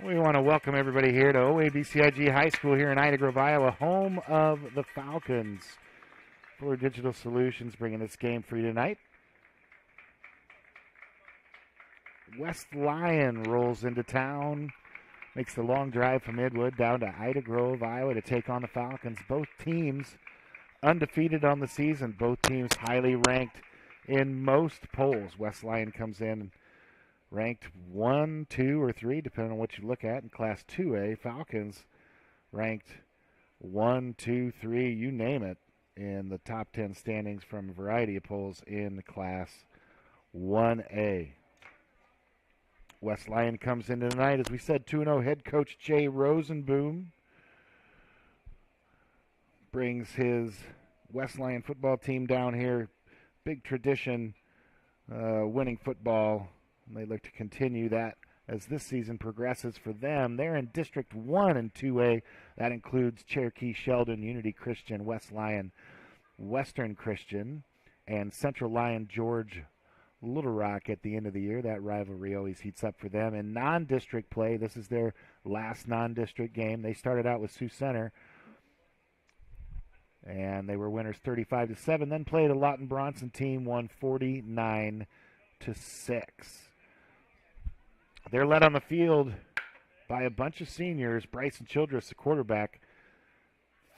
We want to welcome everybody here to OABCIG High School here in Ida Grove, Iowa, home of the Falcons. Fuller Digital Solutions bringing this game for you tonight. West Lyon rolls into town, makes the long drive from Midwood down to Ida Grove, Iowa to take on the Falcons. Both teams undefeated on the season. Both teams highly ranked in most polls. West Lyon comes in ranked 1, 2, or 3, depending on what you look at in Class 2A. Falcons ranked 1, 2, 3, you name it, in the top 10 standings from a variety of polls in Class 1A. West Lyon comes into tonight, as we said, 2-0 head coach Jay Rosenboom brings his West Lyon football team down here. Big tradition, winning football. And they look to continue that as this season progresses for them. They're in District 1 and 2A. That includes Cherokee, Sheldon, Unity Christian, West Lyon, Western Christian, and Central Lyon, George, Little Rock at the end of the year. That rivalry always heats up for them. In non-district play, this is their last non-district game. They started out with Sioux Center, and they were winners 35-7. Then played a Lawton Bronson team, won 49-6. They're led on the field by a bunch of seniors. Bryson Childress, the quarterback,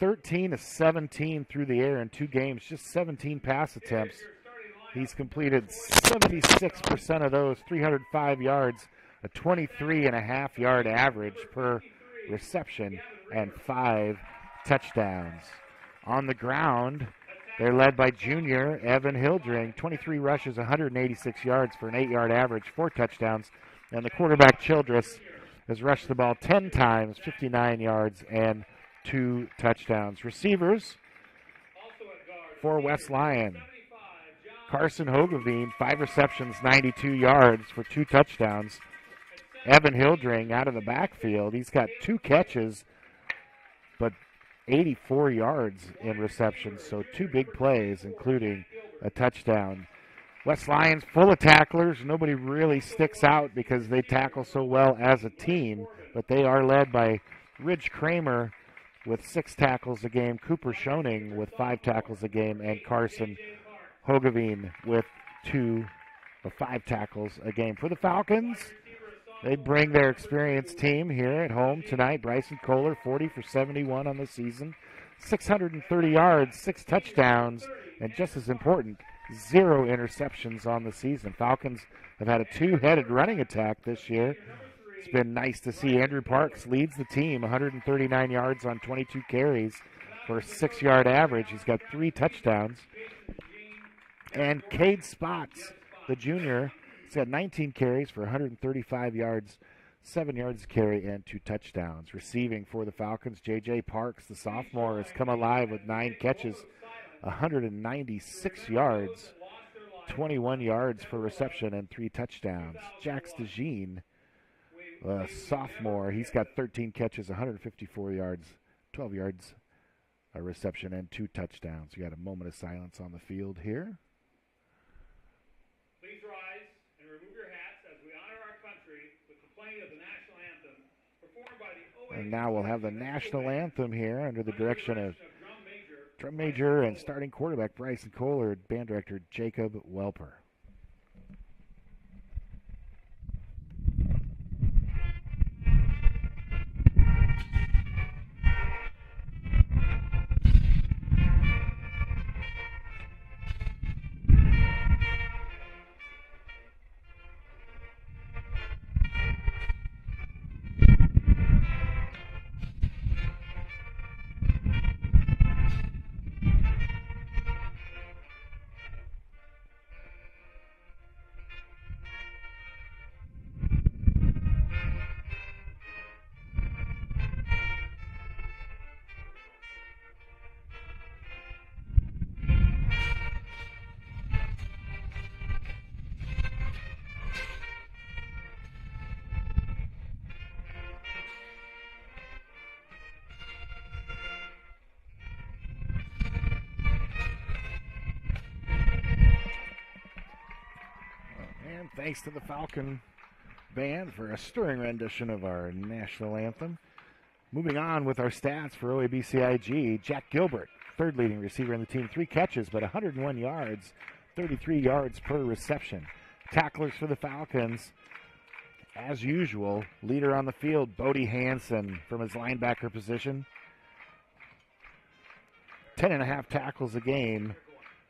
13-17 through the air in 2 games, just 17 pass attempts. He's completed 76% of those, 305 yards, a 23.5-yard average per reception, and 5 touchdowns. On the ground, they're led by junior Evan Hildring, 23 rushes, 186 yards for an 8-yard average, 4 touchdowns. And the quarterback, Childress, has rushed the ball 10 times, 59 yards, and 2 touchdowns. Receivers for West Lyon. Carson Hogeveen, 5 receptions, 92 yards for 2 touchdowns. Evan Hildring out of the backfield. He's got 2 catches, but 84 yards in receptions, so 2 big plays, including a touchdown. West Lyon's full of tacklers. Nobody really sticks out because they tackle so well as a team, but they are led by Ridge Kramer with 6 tackles a game, Cooper Schoening with 5 tackles a game, and Carson Hogeveen with 5 tackles a game. For the Falcons, they bring their experienced team here at home tonight. Bryson Kohler, 40 for 71 on the season, 630 yards, 6 touchdowns, and just as important, 0 interceptions on the season. Falcons have had a 2-headed running attack this year. It's been nice to see. Andrew Parks leads the team, 139 yards on 22 carries for a 6-yard average. He's got 3 touchdowns. And Cade Spots, the junior, he's got 19 carries for 135 yards, 7 yards carry, and 2 touchdowns. Receiving for the Falcons, J.J. Parks, the sophomore, has come alive with 9 catches, 196 yards, 21 yards for reception, and 3 touchdowns. Jax DeJean, a sophomore, he's got 13 catches, 154 yards, 12 yards a reception, and 2 touchdowns. We got a moment of silence on the field here. Please rise and remove your hats as we honor our country with the playing of the national anthem performed by the And now we'll have the national anthem here under the direction of drum major and starting quarterback Bryson Kohler, band director Jacob Welper. Thanks to the Falcon band for a stirring rendition of our national anthem. Moving on with our stats for OABCIG, Jack Gilbert, third leading receiver in the team, 3 catches, but 101 yards, 33 yards per reception. Tacklers for the Falcons, as usual, leader on the field, Bodie Hansen from his linebacker position. 10.5 tackles a game.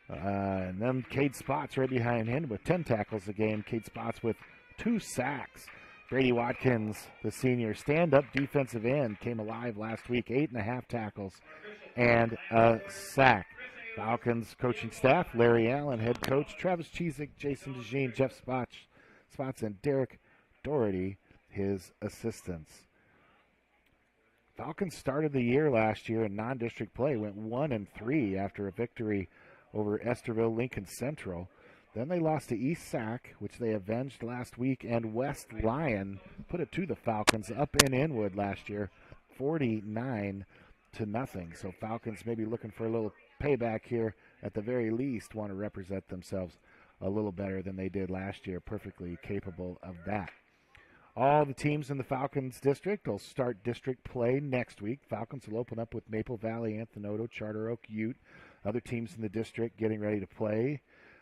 And then Cade Spots right behind him with 10 tackles a game. Cade Spots with 2 sacks. Brady Watkins, the senior, stand-up defensive end, came alive last week. 8.5 tackles and a sack. Falcons coaching staff, Larry Allen, head coach, Travis Cheesick, Jason DeJean, Jeff Spots, and Derek Doherty, his assistants. Falcons started the year last year in non-district play, went 1-3 after a victory over Esterville Lincoln Central. Then they lost to East Sac, which they avenged last week, and West Lyon put it to the Falcons up in Inwood last year, 49-0. So Falcons maybe looking for a little payback here. At the very least, want to represent themselves a little better than they did last year. Perfectly capable of that. All the teams in the Falcons district will start district play next week. Falcons will open up with Maple Valley, Anthenoto, Charter Oak, Ute. Other teams in the district getting ready to play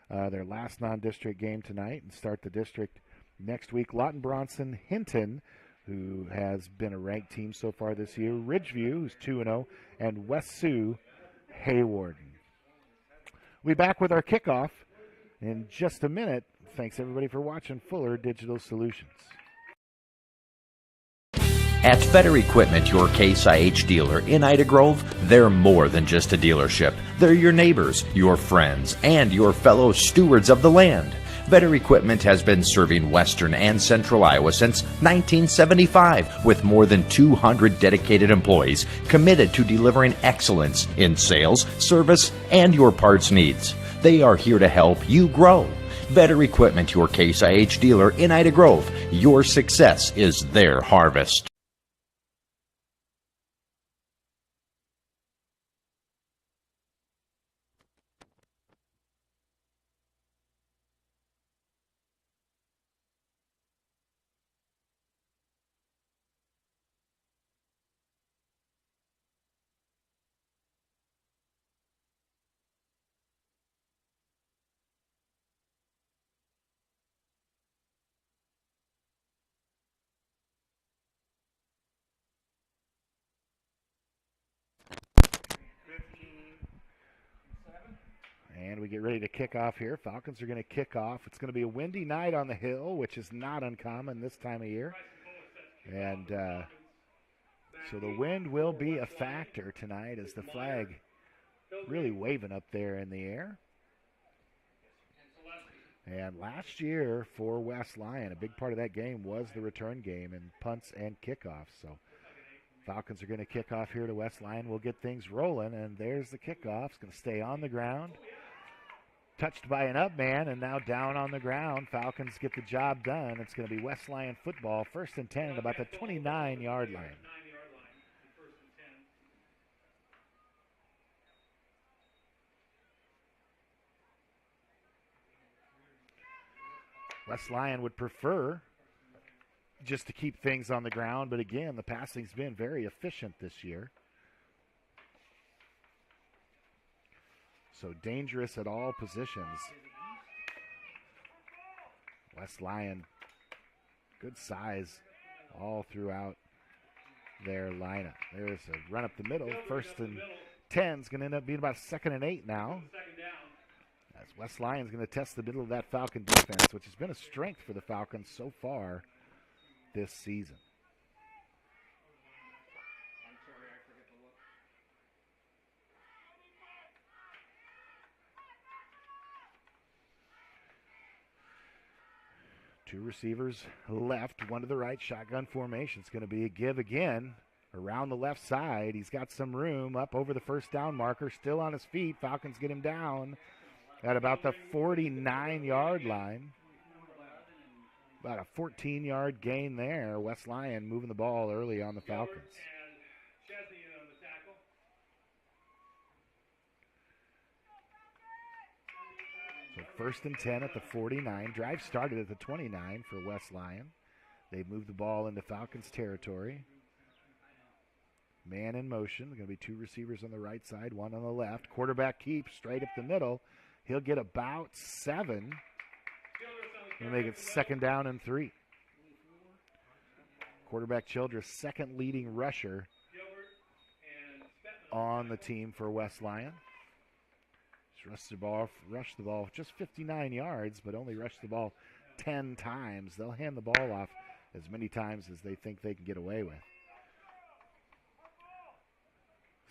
their last non-district game tonight and start the district next week. Lawton Bronson, Hinton, who has been a ranked team so far this year, Ridgeview, who's 2-0, and West Sioux, Haywarden. We'll be back with our kickoff in just a minute. Thanks, everybody, for watching Fuller Digital Solutions. At Better Equipment, your Case IH dealer in Ida Grove, they're more than just a dealership. They're your neighbors, your friends, and your fellow stewards of the land. Better Equipment has been serving western and central Iowa since 1975 with more than 200 dedicated employees committed to delivering excellence in sales, service, and your parts needs. They are here to help you grow. Better Equipment, your Case IH dealer in Ida Grove. Your success is their harvest. And we get ready to kick off here. Falcons are going to kick off. It's going to be a windy night on the hill, which is not uncommon this time of year. And so the wind will be a factor tonight as the flag really waving up there in the air. And last year for West Lyon, a big part of that game was the return game and punts and kickoffs. So Falcons are going to kick off here to West Lyon. We'll get things rolling, and there's the kickoff. It's going to stay on the ground. Touched by an up man, and now down on the ground. Falcons get the job done. It's going to be West Lyon football, 1st and 10 at about the 29-yard line. West Lyon would prefer just to keep things on the ground, but again, the passing's been very efficient this year. So dangerous at all positions. West Lyon, good size all throughout their lineup. There's a run up the middle. 1st and 10 is going to end up being about 2nd and 8 now. As West Lyon's going to test the middle of that Falcon defense, which has been a strength for the Falcons so far this season. Two receivers left, one to the right. Shotgun formation. It's going to be a give again around the left side. He's got some room up over the 1st down marker. Still on his feet. Falcons get him down at about the 49-yard line. About a 14-yard gain there. West Lyon moving the ball early on the Falcons. So 1st and 10 at the 49. Drive started at the 29 for West Lyon. They've moved the ball into Falcons territory. Man in motion. Going to be two receivers on the right side, one on the left. Quarterback keeps straight up the middle. He'll get about 7. We'll make it 2nd down and 3. Quarterback Childress, second leading rusher on the team for West Lyon. Rushed the ball just 59 yards, but only rushed the ball 10 times. They'll hand the ball off as many times as they think they can get away with.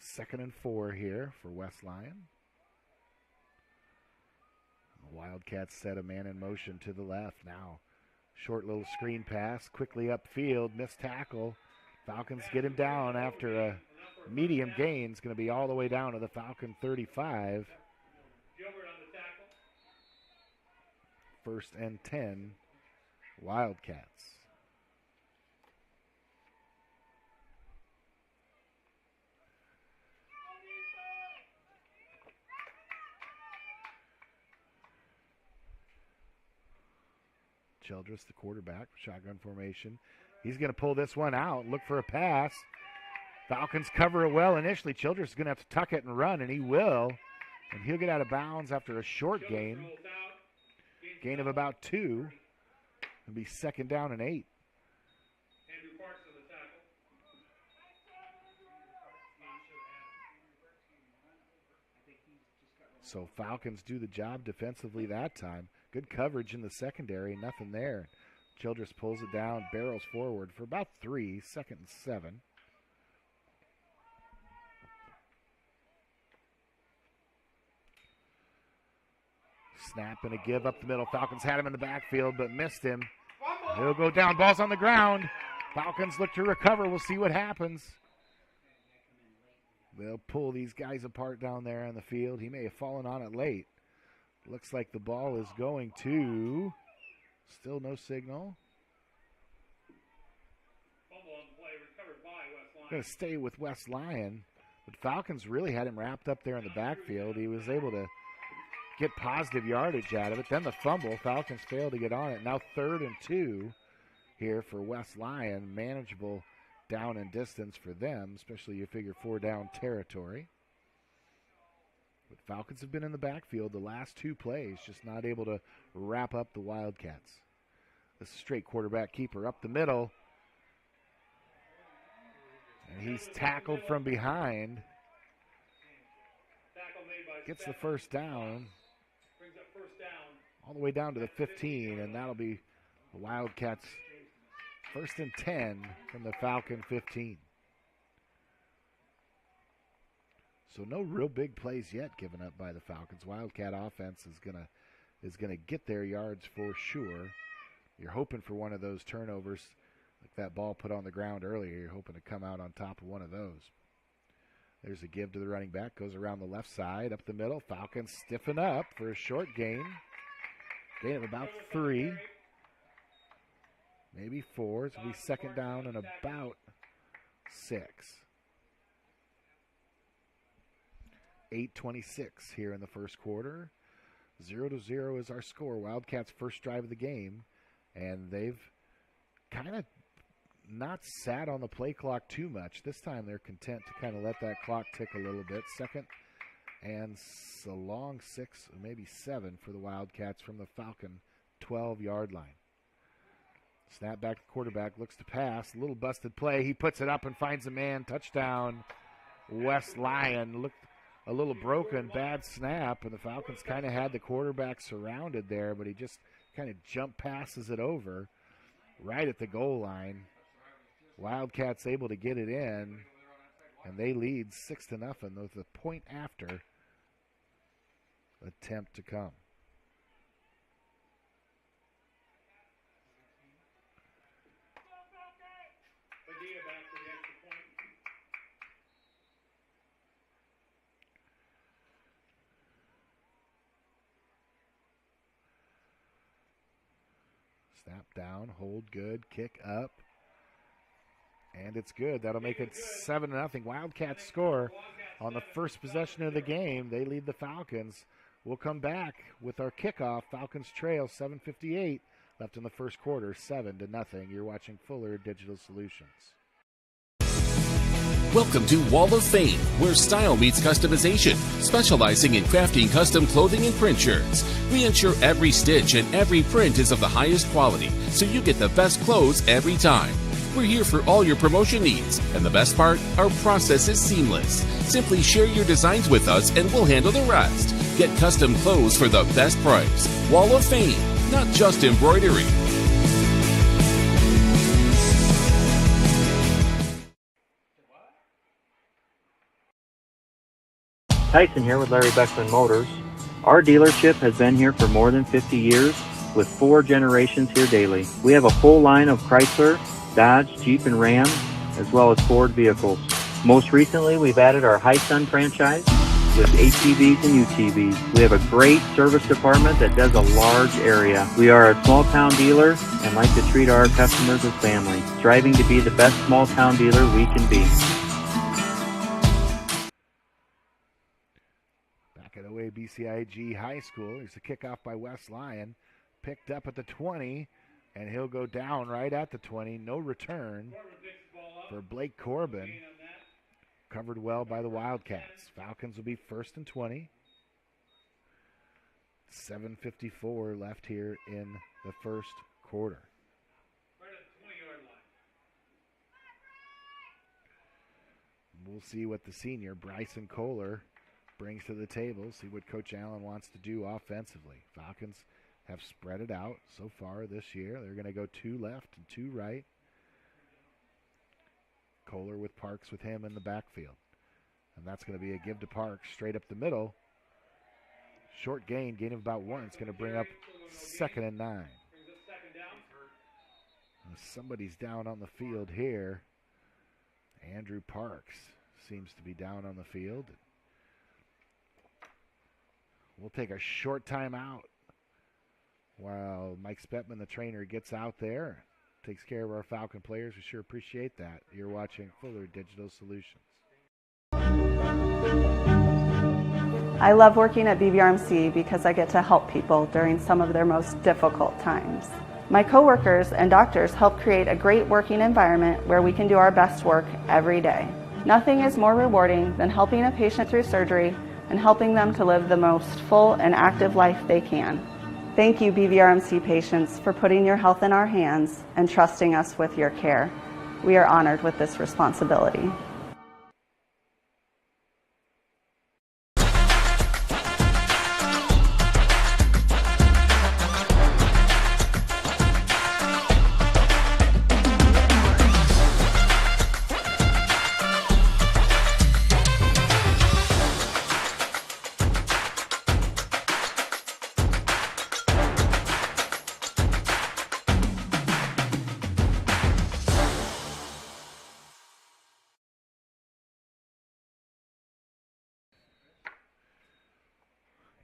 2nd and 4 here for West Lyon. The Wildcats set a man in motion to the left now. Short little screen pass, quickly upfield, missed tackle. Falcons get him down after a medium gain. It's going to be all the way down to the Falcon 35. 1st and 10, Wildcats. Childress, the quarterback, shotgun formation. He's going to pull this one out, look for a pass. Falcons cover it well initially. Childress is going to have to tuck it and run, and he will. And he'll get out of bounds after a short gain. Gain of about 2. It'll be 2nd down and 8. So Falcons do the job defensively that time. Good coverage in the secondary, nothing there. Childress pulls it down, barrels forward for about 3, 2nd and 7. Snap and a give up the middle. Falcons had him in the backfield, but missed him. He'll go down. Ball's on the ground. Falcons look to recover. We'll see what happens. They'll pull these guys apart down there on the field. He may have fallen on it late. Looks like the ball is going to. Still no signal. Going to stay with West Lyon. But Falcons really had him wrapped up there in the backfield. He was able to get positive yardage out of it. Then the fumble. Falcons failed to get on it. Now 3rd and 2 here for West Lyon. Manageable down and distance for them, especially you figure 4 down territory. But Falcons have been in the backfield the last 2 plays, just not able to wrap up the Wildcats. This is straight quarterback keeper up the middle. And he's tackled from behind. Gets the 1st down. All the way down to the 15, and that'll be the Wildcats' 1st and 10 from the Falcon 15. So no real big plays yet given up by the Falcons. Wildcat offense is gonna get their yards for sure. You're hoping for one of those turnovers, like that ball put on the ground earlier. You're hoping to come out on top of one of those. There's a give to the running back. Goes around the left side, up the middle. Falcons stiffen up for a short gain. Gain of about 3. Maybe 4. It'll be 2nd down and about 6. 8:26 here in the first quarter. 0-0 is our score. Wildcats' first drive of the game. And they've kind of not sat on the play clock too much. This time they're content to kind of let that clock tick a little bit. 2nd and a long 6, maybe 7 for the Wildcats from the Falcon 12-yard line. Snap back to the quarterback, looks to pass. A little busted play. He puts it up and finds a man. Touchdown, West Lyon. Looked a little broken, bad snap, and the Falcons kind of had the quarterback surrounded there, but he just kind of jump passes it over right at the goal line. Wildcats able to get it in, and they lead 6-0 with a point after attempt to come. Snap down, hold good, kick up. And it's good. That'll make it 7-0. Wildcats score on the first possession of the game. They lead the Falcons. We'll come back with our kickoff. Falcons trail 7:58 left in the first quarter, 7-0. You're watching Fuller Digital Solutions. Welcome to Wall of Fame, where style meets customization, specializing in crafting custom clothing and print shirts. We ensure every stitch and every print is of the highest quality, so you get the best clothes every time. We're here for all your promotion needs, and the best part, our process is seamless. Simply share your designs with us and we'll handle the rest. Get custom clothes for the best price. Wall of Fame, not just embroidery. Tyson here with Larry Beckman Motors. Our dealership has been here for more than 50 years with 4 generations here daily. We have a full line of Chrysler, Dodge, Jeep, and Ram, as well as Ford vehicles. Most recently, we've added our Hi-Sun franchise with ATVs and UTVs. We have a great service department that does a large area. We are a small town dealer and like to treat our customers as family, striving to be the best small town dealer we can be. At OABCIG High School, here's a kickoff by West Lyon, picked up at the 20, and he'll go down right at the 20. No return for Blake Corbin. Covered well by the Wildcats. Falcons will be 1st and 20. 7:54 left here in the first quarter. We'll see what the senior, Bryson Kohler, brings to the table, see what Coach Allen wants to do offensively. Falcons have spread it out so far this year. They're going to go 2 left and 2 right. Kohler with Parks with him in the backfield. And that's going to be a give to Parks straight up the middle. Short gain of about 1. It's going to bring up 2nd and 9. Somebody's down on the field here. Andrew Parks seems to be down on the field. We'll take a short timeout while Mike Spetman, the trainer, gets out there, takes care of our Falcon players. We sure appreciate that. You're watching Fuller Digital Solutions. I love working at BVRMC because I get to help people during some of their most difficult times. My coworkers and doctors help create a great working environment where we can do our best work every day. Nothing is more rewarding than helping a patient through surgery and helping them to live the most full and active life they can. Thank you, BVRMC patients, for putting your health in our hands and trusting us with your care. We are honored with this responsibility.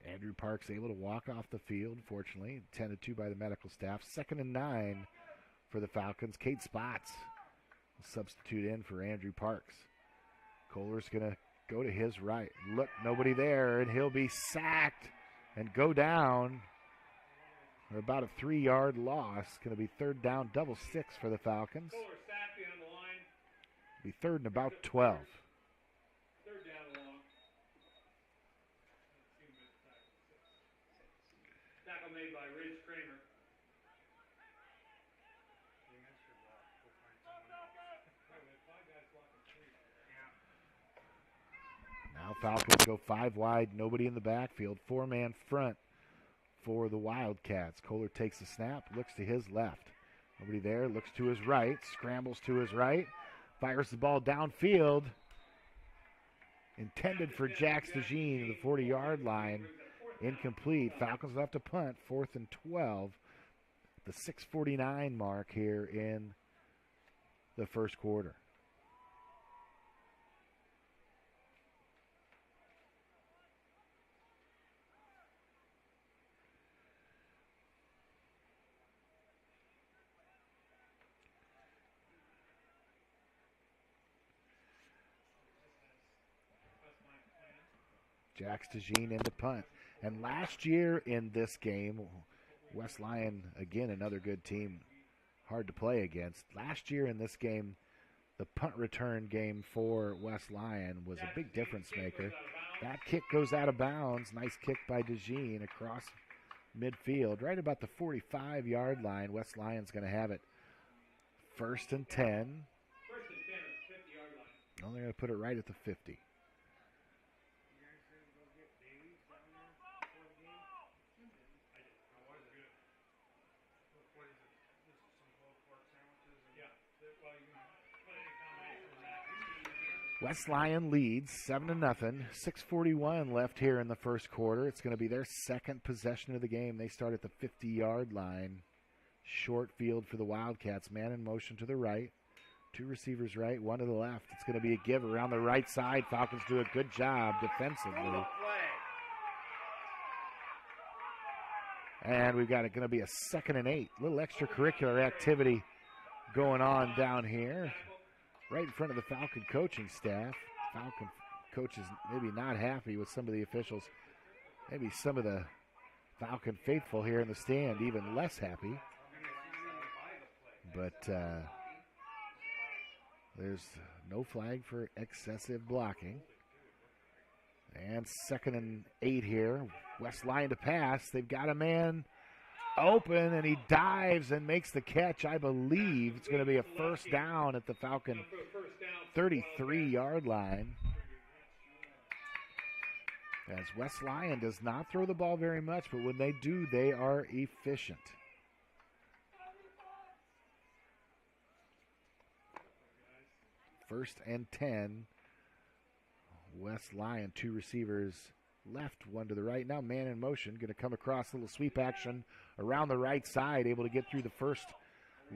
Andrew Parks able to walk off the field, fortunately, tended to by the medical staff. 2nd and 9 for the Falcons. Cade Spots will substitute in for Andrew Parks. Kohler's going to go to his right. Look, nobody there, and he'll be sacked and go down. About a 3-yard loss. Going to be 3rd down, double 6 for the Falcons. Be 3rd and about 12. Made by Ridge Kramer. Now Falcons go 5 wide, nobody in the backfield. 4-man front for the Wildcats. Kohler takes the snap, looks to his left. Nobody there, looks to his right, scrambles to his right, fires the ball downfield. Intended for Jax DeJean at the 40-yard line. Incomplete. Falcons will have to punt. 4th and 12. The 6:49 mark here in the first quarter. Jax DeJean in the punt. And last year in this game, West Lyon, again, another good team, hard to play against. Last year in this game, the punt return game for West Lyon was a big difference maker. That kick goes out of bounds. Nice kick by DeJean across midfield, right about the 45-yard line. West Lyon's going to have it 1st and 10. 1st and 10 at the 50-yard line. Well, they're going to put it right at the 50. West Lyon leads 7-0. 6:41 left here in the first quarter. It's going to be their second possession of the game. They start at the 50-yard line. Short field for the Wildcats. Man in motion to the right. 2 receivers right, 1 to the left. It's going to be a give around the right side. Falcons do a good job defensively. And we've got it going to be a 2nd and 8. A little extracurricular activity going on down here. Right in front of the Falcon coaching staff. Falcon coaches maybe not happy with some of the officials. Maybe some of the Falcon faithful here in the stand even less happy. But there's no flag for excessive blocking. And 2nd and 8 here. West Lyon to pass. They've got a man open, and he dives and makes the catch. I believe it's going to be a 1st down at the Falcon 33-yard line. As West Lyon does not throw the ball very much, but when they do, they are efficient. First and 10. West Lyon, 2 receivers left, 1 to the right. Now man in motion, going to come across, a little sweep action around the right side, able to get through the first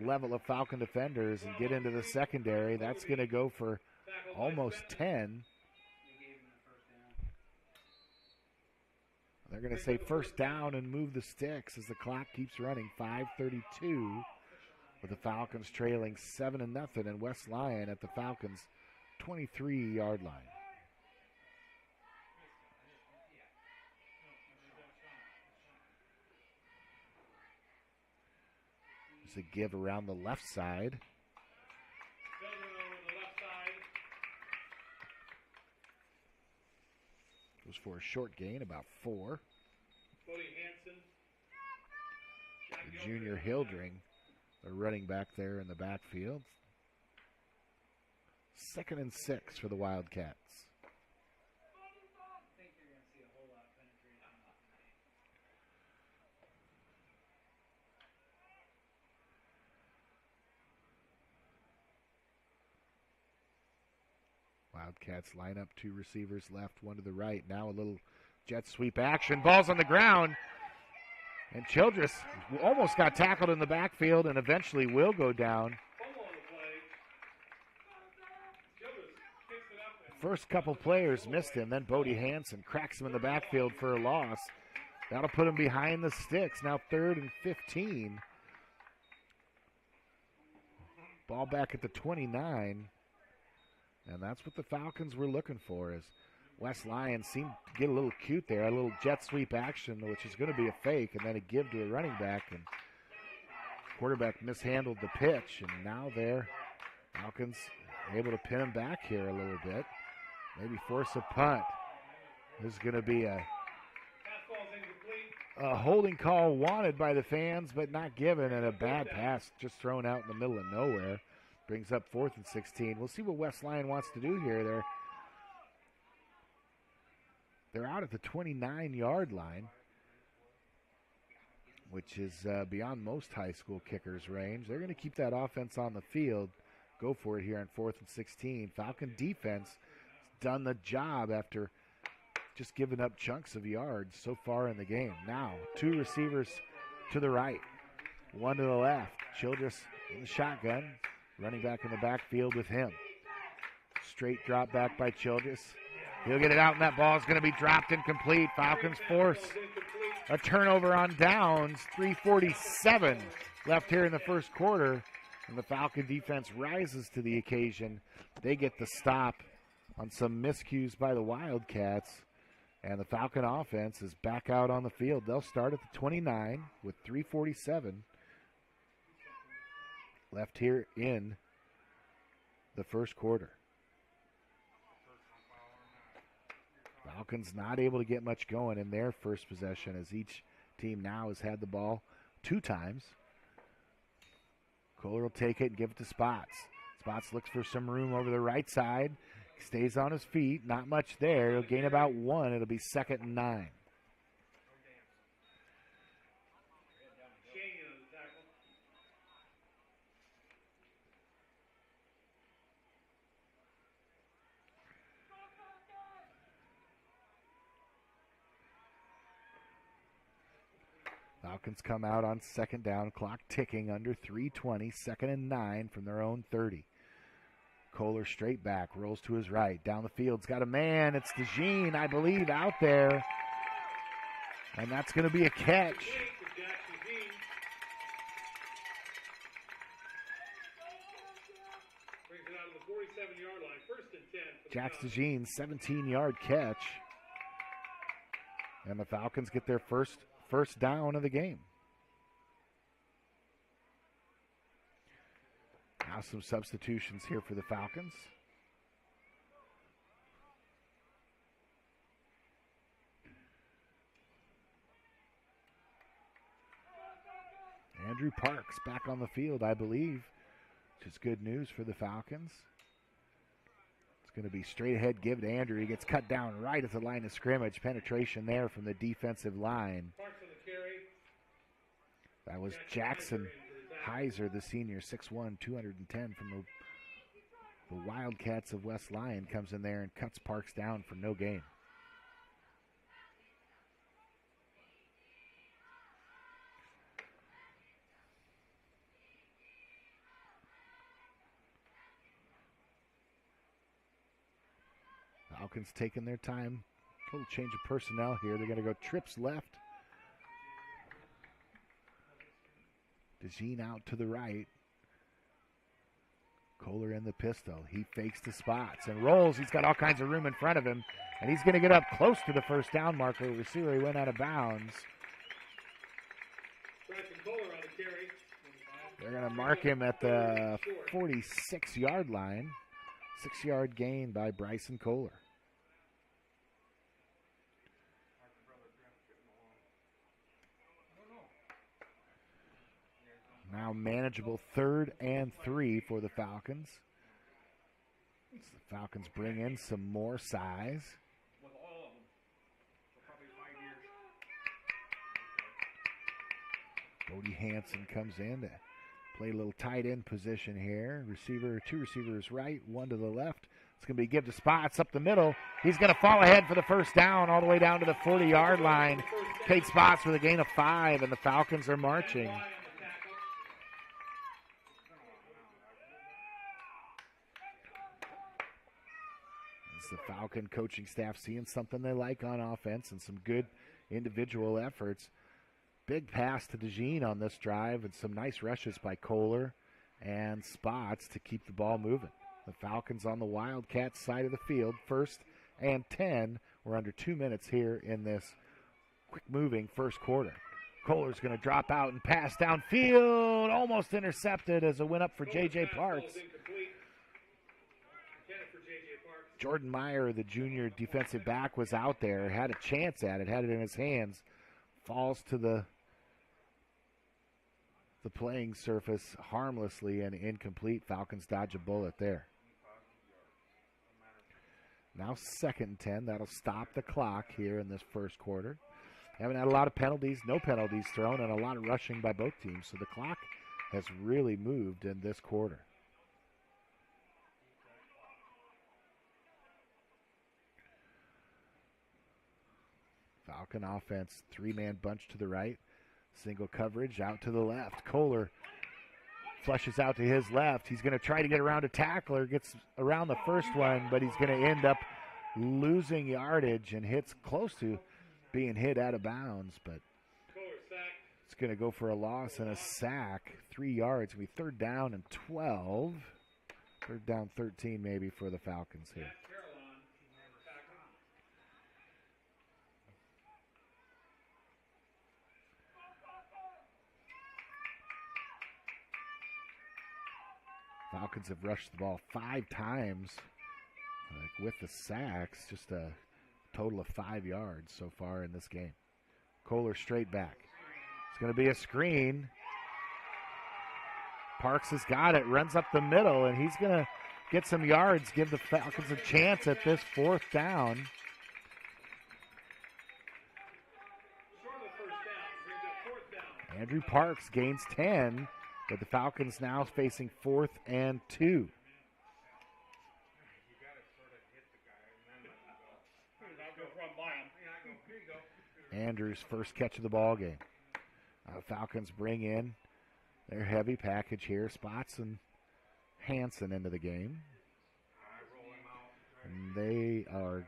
level of Falcon defenders and get into the secondary. That's going to go for almost 10. They're going to say 1st down and move the sticks as the clock keeps running. 5:32 with the Falcons trailing 7-0, and West Lyon at the Falcons 23-yard line. There's a give around the left side. Goes for a short gain, about 4. The junior Hildring, the running back there in the backfield. 2nd and 6 for the Wildcats. Wildcats line up, 2 receivers left, 1 to the right. Now a little jet sweep action. Ball's on the ground. And Childress almost got tackled in the backfield and eventually will go down. First couple players missed him. Then Bodie Hansen cracks him in the backfield for a loss. That'll put him behind the sticks. Now 3rd and 15. Ball back at the 29. And that's what the Falcons were looking for, as West Lyon seemed to get a little cute there. A little jet sweep action, which is going to be a fake, and then a give to a running back. And quarterback mishandled the pitch, and now they're Falcons able to pin him back here a little bit. Maybe force a punt. This is going to be a holding call wanted by the fans, but not given, and a bad pass just thrown out in the middle of nowhere. Brings up 4th and 16. We'll see what West Lyon wants to do here. They're out at the 29-yard line, which is beyond most high school kickers' range. They're going to keep that offense on the field. Go for it here on 4th and 16. Falcon defense has done the job after just giving up chunks of yards so far in the game. Now, 2 receivers to the right, 1 to the left. Childress in the shotgun. Running back in the backfield with him. Straight drop back by Childress. He'll get it out, and that ball is going to be dropped incomplete. Falcons force a turnover on downs. 3:47 left here in the first quarter, and the Falcon defense rises to the occasion. They get the stop on some miscues by the Wildcats, And the Falcon offense is back out on the field. They'll start at the 29 with 3:47 left here in the first quarter. Falcons not able to get much going in their first possession, as each team now has had the ball 2 times. Kohler will take it and give it to Spots. Spots looks for some room over the right side. Stays on his feet. Not much there. He'll gain about 1. It'll be 2nd and 9. Falcons come out on 2nd down. Clock ticking under 3:20. 2nd and 9 from their own 30. Kohler straight back, rolls to his right. Down the field's got a man. It's DeJean, I believe, out there. And that's going to be a catch. Jax DeJean, 17-yard catch. And the Falcons get their first down of the game. Now some substitutions here for the Falcons. Andrew Parks back on the field, I believe, which is good news for the Falcons. It's going to be straight ahead give to Andrew. He gets cut down right at the line of scrimmage. Penetration there from the defensive line. That was Jackson Heiser, the senior, 6'1", 210 from the Wildcats of West Lyon, comes in there and cuts Parks down for no gain. Falcons taking their time. A little change of personnel here. They're going to go trips left. DeJean out to the right. Kohler in the pistol. He fakes the Spots and rolls. He's got all kinds of room in front of him, and he's going to get up close to the first down marker. Receiver, he went out of bounds. They're going to mark him at the 46-yard line. 6-yard gain by Bryson Kohler. Now manageable 3rd and 3 for the Falcons. As the Falcons bring in some more size. Bodie Hanson comes in to play a little tight end position here. Receiver, 2 receivers right, 1 to the left. It's going to be give to Spots up the middle. He's going to fall ahead for the first down all the way down to the 40-yard line. Kate Spots with a gain of 5, and the Falcons are marching. The Falcon coaching staff seeing something they like on offense and some good individual efforts. Big pass to DeJean on this drive and some nice rushes by Kohler and Spots to keep the ball moving. The Falcons on the Wildcats side of the field, 1st and 10. We're under 2 minutes here in this quick-moving first quarter. Kohler's going to drop out and pass downfield, almost intercepted as a win up for J.J. Parks. Jordan Meyer, the junior defensive back, was out there, had a chance at it, had it in his hands, falls to the playing surface harmlessly and incomplete. Falcons dodge a bullet there. Now 2nd and 10. That'll stop the clock here in this first quarter. Haven't had a lot of penalties, no penalties thrown, and a lot of rushing by both teams, so the clock has really moved in this quarter. Falcon offense, 3-man bunch to the right. Single coverage out to the left. Kohler flushes out to his left. He's going to try to get around a tackler. Gets around the first one, but he's going to end up losing yardage and hits close to being hit out of bounds. But it's going to go for a loss and a sack. 3 yards. It'll be 3rd down and 12. 3rd down 13 maybe for the Falcons here. Falcons have rushed the ball 5 times with the sacks, just a total of 5 yards so far in this game. Kohler straight back. It's going to be a screen. Parks has got it, runs up the middle, and he's going to get some yards, give the Falcons a chance at this 4th down. Andrew Parks gains 10, but the Falcons now facing 4th and 2. Andrews' first catch of the ball game. Falcons bring in their heavy package here. Spots and Hansen into the game. And they are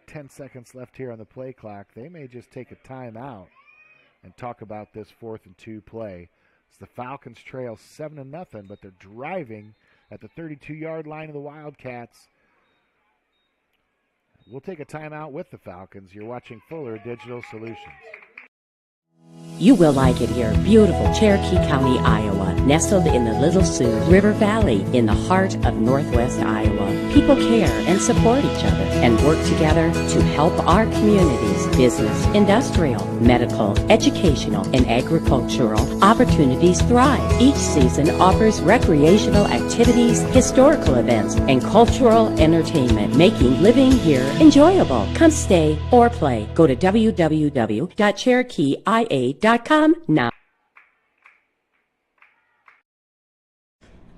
10 seconds left here on the play clock. They may just take a timeout and talk about this 4th and 2 play. As the Falcons trail 7-0, but they're driving at the 32-yard line of the Wildcats. We'll take a timeout with the Falcons. You're watching Fuller Digital Solutions. You will like it here. Beautiful Cherokee County, Iowa, nestled in the Little Sioux River Valley in the heart of Northwest Iowa. People care and support each other and work together to help our communities, business, industrial, medical, educational, and agricultural opportunities thrive. Each season offers recreational activities, historical events, and cultural entertainment, making living here enjoyable. Come stay or play. Go to www.cherokeeia.com now.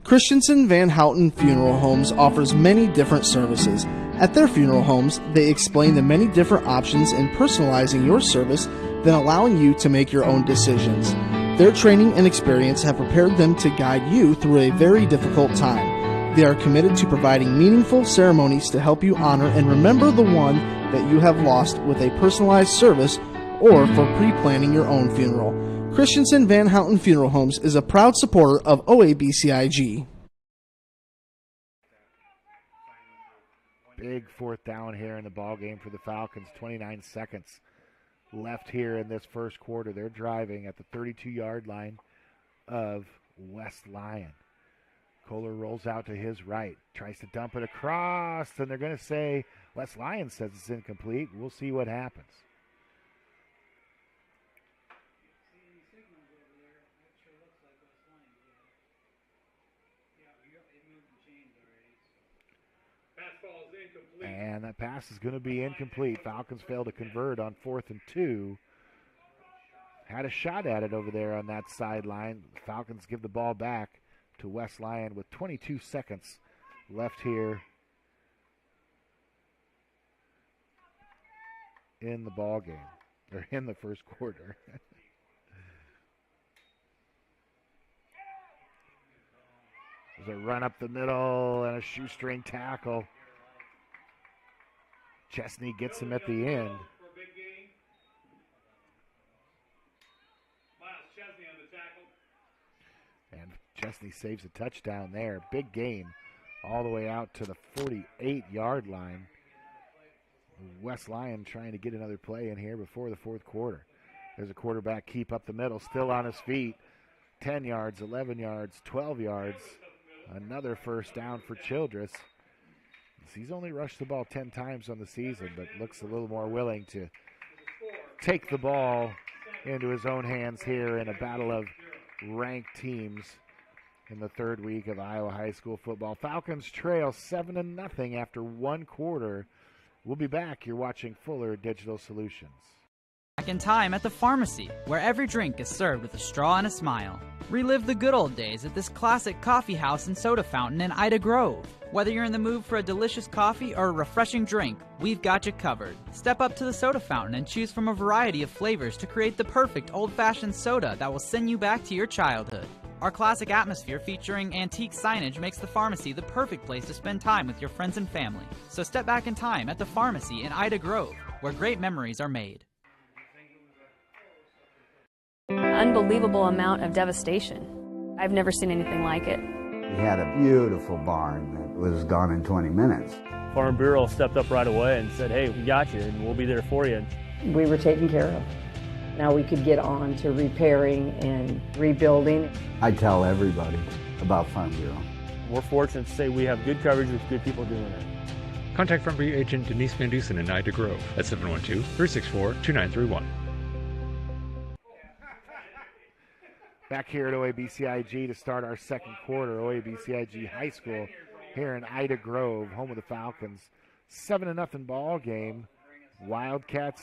Christensen Van Houten Funeral Homes offers many different services. At their funeral homes, they explain the many different options in personalizing your service, then allowing you to make your own decisions. Their training and experience have prepared them to guide you through a very difficult time. They are committed to providing meaningful ceremonies to help you honor and remember the one that you have lost with a personalized service or for pre-planning your own funeral. Christensen Van Houten Funeral Homes is a proud supporter of OABCIG. Big 4th down here in the ball game for the Falcons. 29 seconds left here in this first quarter. They're driving at the 32-yard line of West Lyon. Kohler rolls out to his right, tries to dump it across, and they're going to say West Lyon says it's incomplete. We'll see what happens. And that pass is going to be incomplete. Falcons fail to convert on 4th and 2. Had a shot at it over there on that sideline. The Falcons give the ball back to West Lyon with 22 seconds left here in the ball game, or in the first quarter. There's a run up the middle and a shoestring tackle. Chesney gets him at the end. And Chesney saves a touchdown there. Big gain all the way out to the 48-yard line. West Lyon trying to get another play in here before the 4th quarter. There's a quarterback keep up the middle, still on his feet. 10 yards, 11 yards, 12 yards. Another first down for Childress. He's only rushed the ball 10 times on the season, but looks a little more willing to take the ball into his own hands here in a battle of ranked teams in the 3rd week of Iowa high school football. Falcons trail 7-0 after 1 quarter. We'll be back. You're watching Fuller Digital Solutions. Back in time at the pharmacy, where every drink is served with a straw and a smile. Relive the good old days at this classic coffee house and soda fountain in Ida Grove. Whether you're in the mood for a delicious coffee or a refreshing drink, we've got you covered. Step up to the soda fountain and choose from a variety of flavors to create the perfect old-fashioned soda that will send you back to your childhood. Our classic atmosphere featuring antique signage makes the pharmacy the perfect place to spend time with your friends and family. So step back in time at the pharmacy in Ida Grove, where great memories are made. Unbelievable amount of devastation. I've never seen anything like it. We had a beautiful barn that was gone in 20 minutes. Farm Bureau stepped up right away and said, hey, we got you and we'll be there for you. We were taken care of. Now we could get on to repairing and rebuilding. I tell everybody about Farm Bureau. we're fortunate to say we have good coverage with good people doing it. Contact Front View agent Denise Van Dusen in Ida Grove at 712-364-2931. Back here at OABCIG to start our second quarter. OABCIG High School here in Ida Grove, home of the Falcons. 7-0 ball game. Wildcats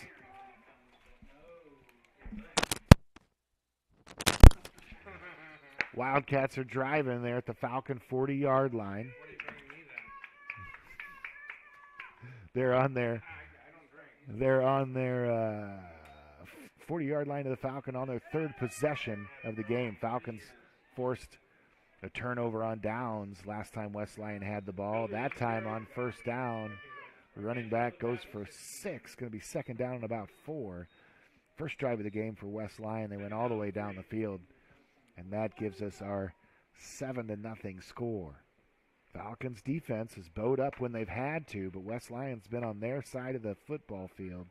are driving there at the Falcon 40-yard line. They're on their 40-yard line of the Falcon on their third possession of the game. Falcons forced a turnover on downs last time West Lyon had the ball. That time on first down, the running back goes for 6. Going to be second down and about 4. First drive of the game for West Lyon. They went all the way down the field, and that gives us our 7-0 score. Falcons defense has bowed up when they've had to, but West Lyon's been on their side of the football field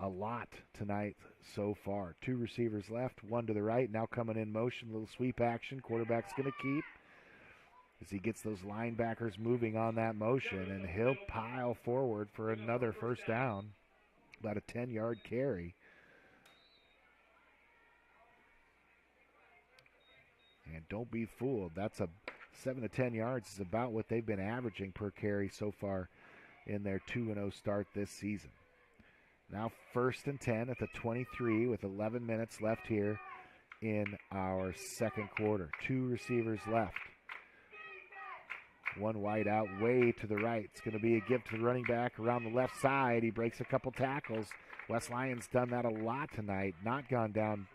a lot tonight so far. 2 receivers left, 1 to the right, now coming in motion, little sweep action. Quarterback's going to keep as he gets those linebackers moving on that motion, and he'll pile forward for another first down, about a 10-yard carry. And don't be fooled, that's a 7 to 10 yards is about what they've been averaging per carry so far in their 2-0 start this season. Now 1st and 10 at the 23 with 11 minutes left here in our second quarter. 2 receivers left. 1 wide out way to the right. It's going to be a give to the running back around the left side. He breaks a couple tackles. West Lyon's done that a lot tonight. Not gone down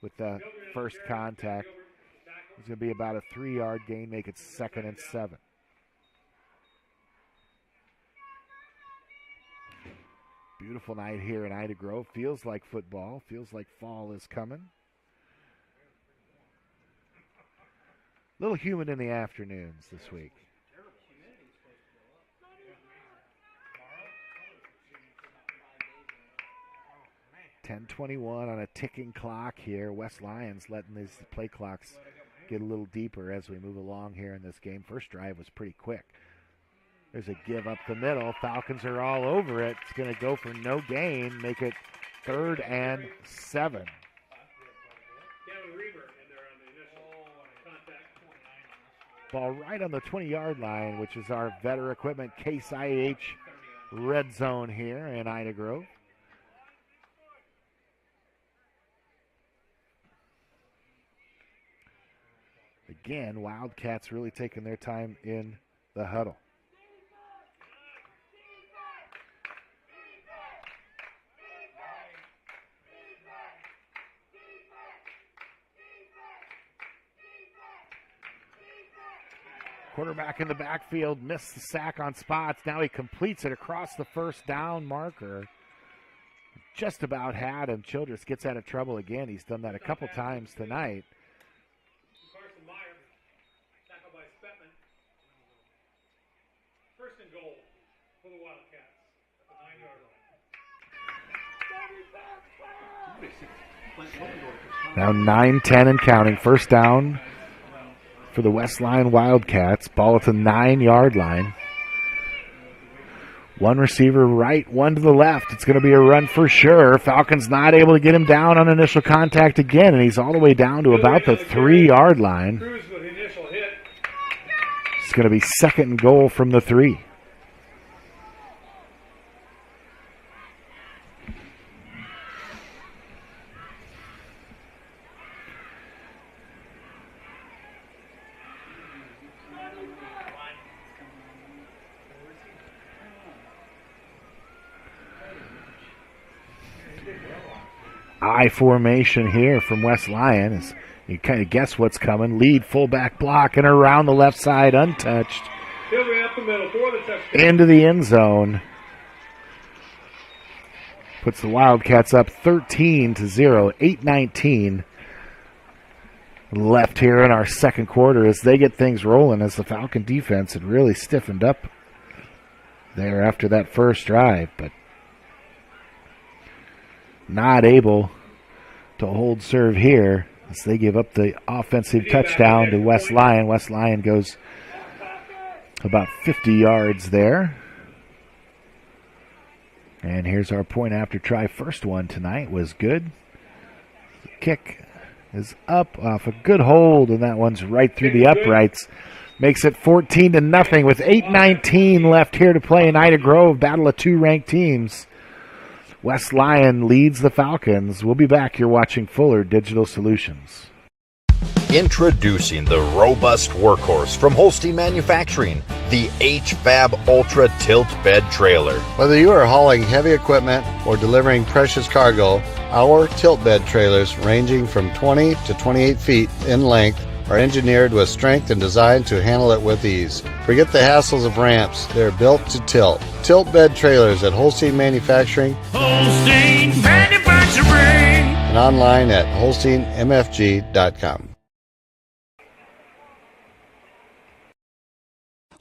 with the first contact. It's going to be about a 3-yard gain, make it 2nd and 7. Beautiful night here in Ida Grove. Feels like football. Feels like fall is coming. A little humid in the afternoons this week. .10:21 on a ticking clock here. West Lyon's letting these play clocks get a little deeper as we move along here in this game. First drive was pretty quick. There's a give up the middle. Falcons are all over it. It's going to go for no gain, make it 3rd and 7. Ball right on the 20-yard line, which is our Vetter Equipment Case IH red zone here in Ida Grove. Again, Wildcats really taking their time in the huddle. Quarterback in the backfield missed the sack on spots. Now he completes it across the first down marker. Just about had him. Childress gets out of trouble again. He's done that a couple times tonight. First and goal for the Wildcats at the 9-yard line. Now 9-10 and counting. First down for the West Lyon Wildcats. Ball at the 9-yard line. 1 receiver right, 1 to the left. It's going to be a run for sure. Falcons not able to get him down on initial contact again, and he's all the way down to about the 3-yard line. It's going to be 2nd and goal from the 3. I formation here from West Lyon as you kind of guess what's coming. Lead fullback block and around the left side untouched. Into the end zone. Puts the Wildcats up 13-0, 8:19 left here in our second quarter as they get things rolling, as the Falcon defense had really stiffened up there after that first drive, but not able to hold serve here as they give up the offensive touchdown to West Lyon. West Lyon goes about 50 yards there. And here's our point after try. First one tonight was good. The kick is up off a good hold, and that one's right through the uprights. Makes it 14-0 with 8:19 left here to play in Ida Grove. Battle of two ranked teams. West Lyon leads the Falcons. We'll be back. You're watching Fuller Digital Solutions. Introducing the robust workhorse from Holstein Manufacturing, the HFAB Ultra Tilt Bed Trailer. Whether you are hauling heavy equipment or delivering precious cargo, our tilt bed trailers, ranging from 20 to 28 feet in length, are engineered with strength and designed to handle it with ease. Forget the hassles of ramps. They're built to tilt. Tilt bed trailers at Holstein Manufacturing. Holstein Manufacturing. And online at holsteinmfg.com.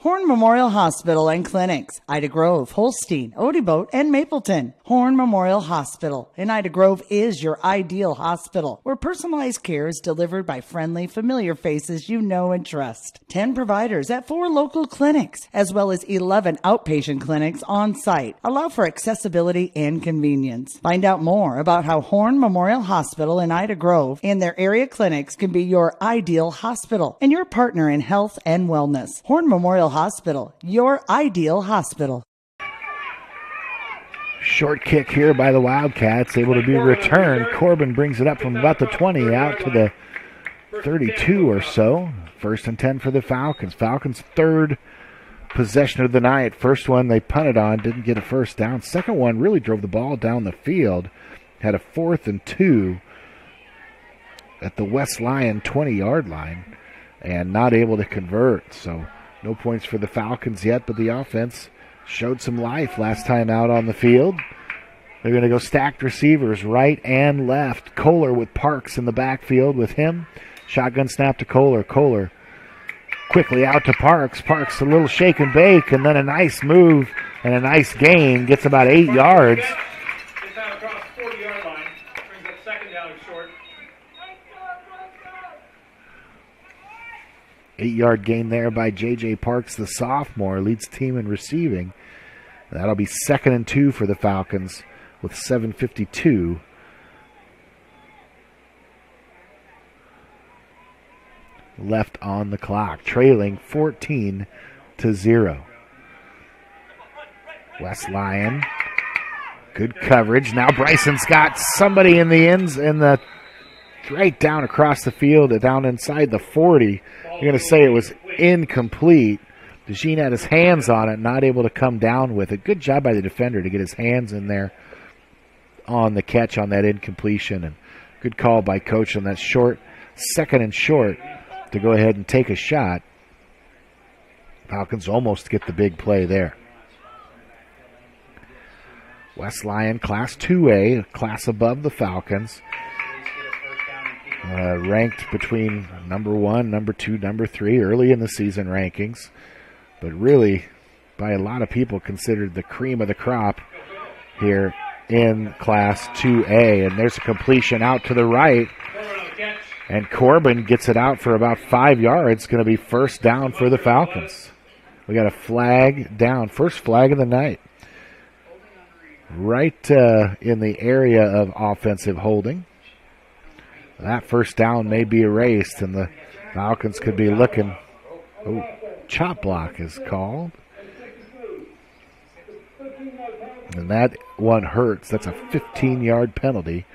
Horn Memorial Hospital and Clinics, Ida Grove, Holstein, Odeboat, and Mapleton. Horn Memorial Hospital in Ida Grove is your ideal hospital, where personalized care is delivered by friendly, familiar faces you know and trust. 10 providers at 4 local clinics, as well as 11 outpatient clinics on site, allow for accessibility and convenience. Find out more about how Horn Memorial Hospital in Ida Grove and their area clinics can be your ideal hospital and your partner in health and wellness. Horn Memorial Hospital, your ideal hospital. Short kick here by the Wildcats, able to be returned. Corbin brings it up from about the 20 out to the 32 or so. 1st and 10 for the Falcons. Falcons' third possession of the night. First one they punted on, didn't get a first down. Second one really drove the ball down the field. Had a 4th and 2 at the West Lyon 20-yard line and not able to convert. So no points for the Falcons yet, but the offense showed some life last time out on the field. They're going to go stacked receivers right and left. Kohler with Parks in the backfield with him. Shotgun snap to Kohler. Kohler quickly out to Parks. Parks a little shake and bake, and then a nice move and a nice gain. Gets about 8 yards. Gets out across the 40-yard line. Brings up second down and short. 8-yard gain there by J.J. Parks, the sophomore, leads the team in receiving. That'll be 2nd and 2 for the Falcons with 7:52 left on the clock, trailing 14-0. West Lyon, good coverage. Now Bryson's got somebody in the ends in the right down across the field, down inside the 40. You're going to say it was incomplete. DeJean had his hands on it, not able to come down with it. Good job by the defender to get his hands in there on the catch on that incompletion. And good call by Coach on that short, 2nd and short, to go ahead and take a shot. Falcons almost get the big play there. West Lyon, Class 2A, a class above the Falcons. Ranked between number 1, number 2, number 3 early in the season rankings, but really by a lot of people considered the cream of the crop here in Class 2A. And there's a completion out to the right, and Corbin gets it out for about 5 yards. Going to be first down for the Falcons. We got a flag down, first flag of the night, right in the area of offensive holding. That first down may be erased, and the Falcons could be looking. Oh, chop block is called. And that one hurts. That's a 15-yard penalty.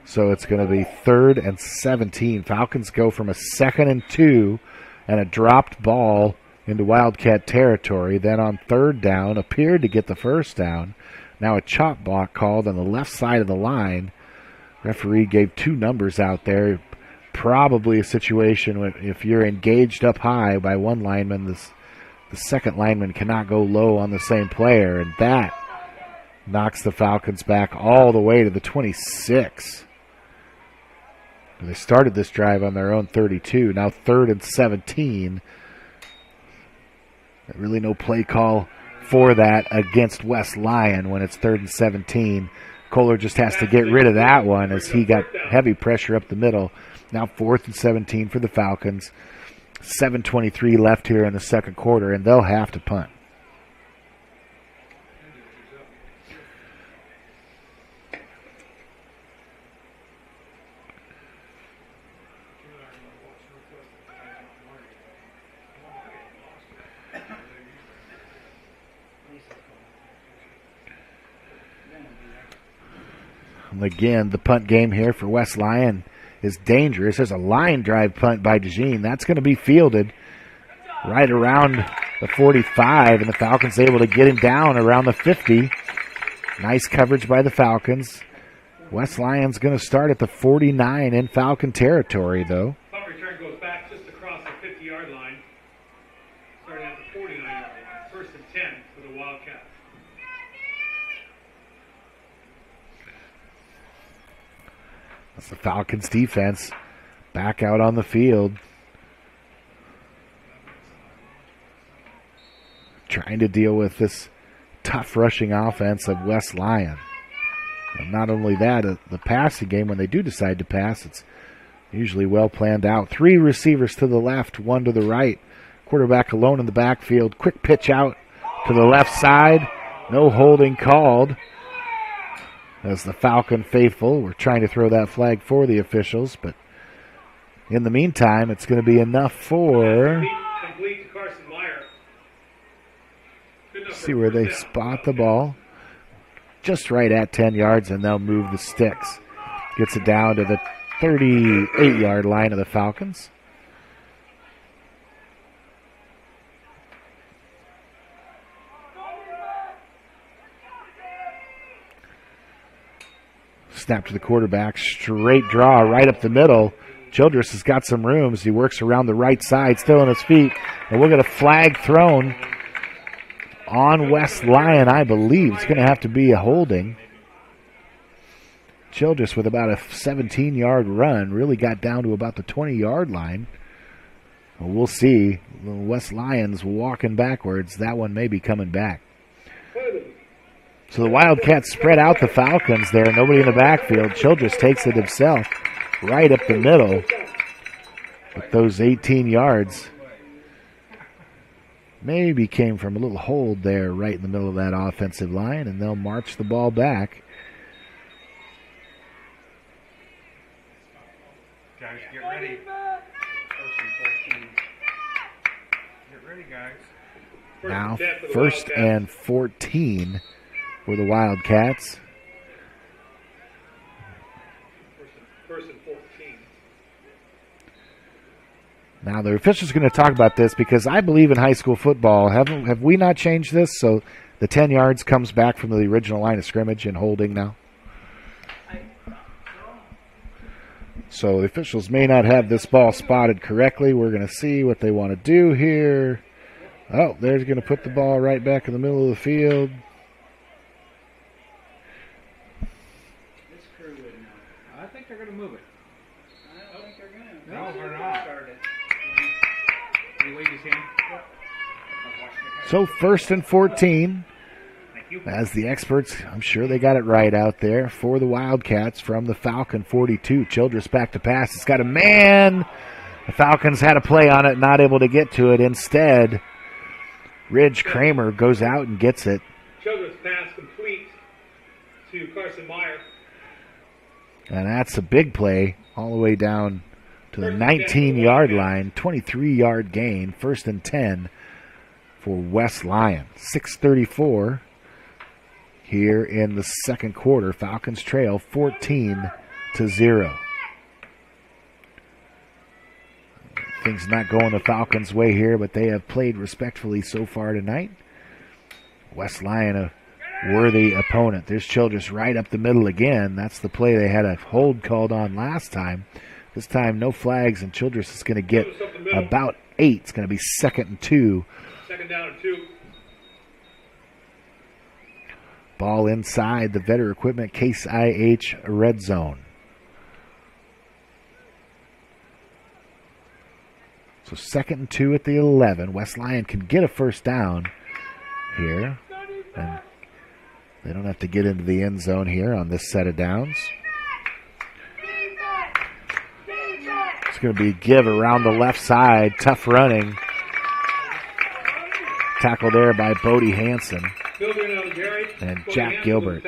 So it's going to be 3rd and 17. Falcons go from a 2nd and 2 and a dropped ball into Wildcat territory. Then on 3rd down, appeared to get the first down. Now a chop block called on the left side of the line. Referee gave 2 numbers out there. Probably a situation where if you're engaged up high by one lineman, the second lineman cannot go low on the same player, and that knocks the Falcons back all the way to the 26. They started this drive on their own 32. Now 3rd and 17. Really no play call for that against West Lyon when it's 3rd and 17. Kohler just has to get rid of that one as he got heavy pressure up the middle. Now 4th and 17 for the Falcons. 7:23 left here in the second quarter, and they'll have to punt. And again, the punt game here for West Lyon is dangerous. There's a line drive punt by DeJean. That's going to be fielded right around the 45, and the Falcons able to get him down around the 50. Nice coverage by the Falcons. West Lyon's going to start at the 49 in Falcon territory, though. Punt return goes back just across the 50-yard line, starting at the 49-yard line. 1st and 10 for the Wildcats. That's the Falcons defense back out on the field, trying to deal with this tough rushing offense of West Lyon. And not only that, the passing game, when they do decide to pass, it's usually well planned out. 3 receivers to the left, 1 to the right. Quarterback alone in the backfield. Quick pitch out to the left side. No holding called. As the Falcon faithful, we're trying to throw that flag for the officials, but in the meantime, it's going to be enough for... Complete to Carson Meyer. See where they spot the ball. Just right at 10 yards, and they'll move the sticks. Gets it down to the 38-yard line of the Falcons. Snap to the quarterback, straight draw right up the middle. Childress has got some room as he works around the right side, still on his feet. And we'll get a flag thrown on West Lyon, I believe. It's going to have to be a holding. Childress with about a 17-yard run, really got down to about the 20-yard line. Well, we'll see. West Lyon's walking backwards. That one may be coming back. So the Wildcats spread out the Falcons there. Nobody in the backfield. Childress takes it himself right up the middle with those 18 yards. Maybe came from a little hold there right in the middle of that offensive line, and they'll march the ball back. Guys, get ready. Get ready, guys. Now 1st and 14 for the Wildcats. First and 14. Now the officials are going to talk about this because I believe in high school football. Have we not changed this? So the 10 yards comes back from the original line of scrimmage and holding now. So the officials may not have this ball spotted correctly. We're going to see what they want to do here. Oh, they're going to put the ball right back in the middle of the field. I think they're going to move it. I don't think they're going to. No, they're not. Can you wave his hand? So 1st and 14. As the experts, I'm sure they got it right out there for the Wildcats from the Falcon 42. Childress back to pass. It's got a man. The Falcons had a play on it, not able to get to it. Instead, Ridge Kramer goes out and gets it. Childress pass complete to Carson Meyer. And that's a big play all the way down to the 19-yard line. 23-yard gain. 1st and 10 for West Lyon. 6:34 here in the second quarter. Falcons trail 14-0. Things not going the Falcons' way here, but they have played respectfully so far tonight. West Lyon, a worthy opponent. There's Childress right up the middle again. That's the play they had a hold called on last time. This time, no flags, and Childress is going to get about 8. It's going to be 2nd and 2. 2nd down and 2. Ball inside the Vetter Equipment Case IH red zone. So 2nd and 2 at the 11. West Lyon can get a first down here. And They don't have to get into the end zone here on this set of downs. It's going to be a give around the left side. Tough running. Tackle there by Bodie Hansen and Jack Gilbert.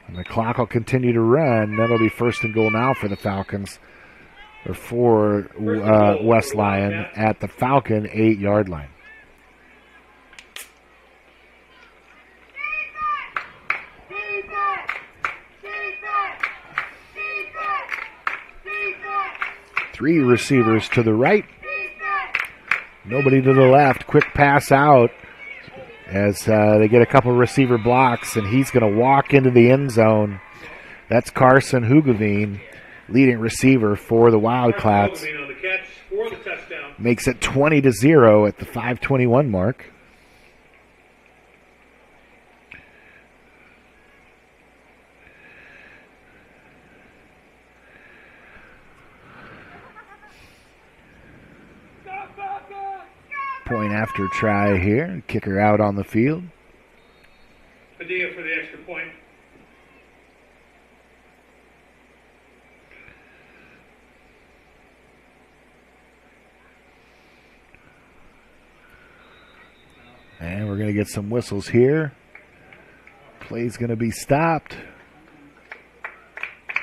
And the clock will continue to run. That'll be first and goal now for the Falcons, or for West Lyon at the Falcon 8-yard line. Three receivers to the right. Nobody to the left. Quick pass out as they get a couple receiver blocks, and he's going to walk into the end zone. That's Carson Hugavine, leading receiver for the Wildcats. Makes it 20-0 at the 5:21 mark. Point after try here. Kicker out on the field. Padilla for the extra point. And we're going to get some whistles here. Play's going to be stopped.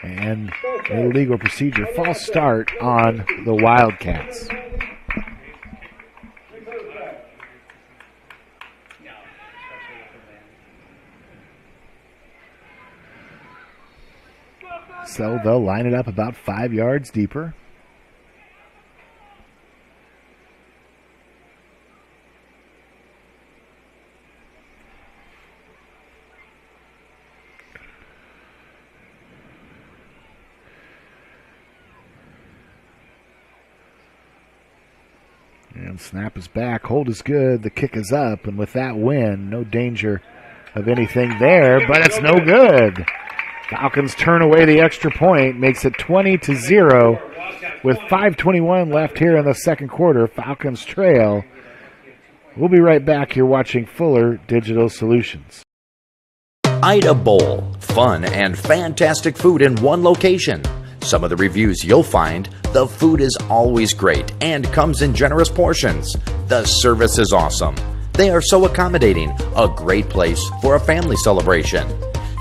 And illegal procedure. False start on the Wildcats. So they'll line it up about 5 yards deeper. And snap is back, hold is good, the kick is up, and with that win, no danger of anything there, but it's no good. Falcons turn away the extra point, makes it 20-0 with 5:21 left here in the second quarter. Falcons trail. We'll be right back here watching Fuller Digital Solutions. Ida Bowl, fun and fantastic food in one location. Some of the reviews you'll find, the food is always great and comes in generous portions. The service is awesome. They are so accommodating, a great place for a family celebration.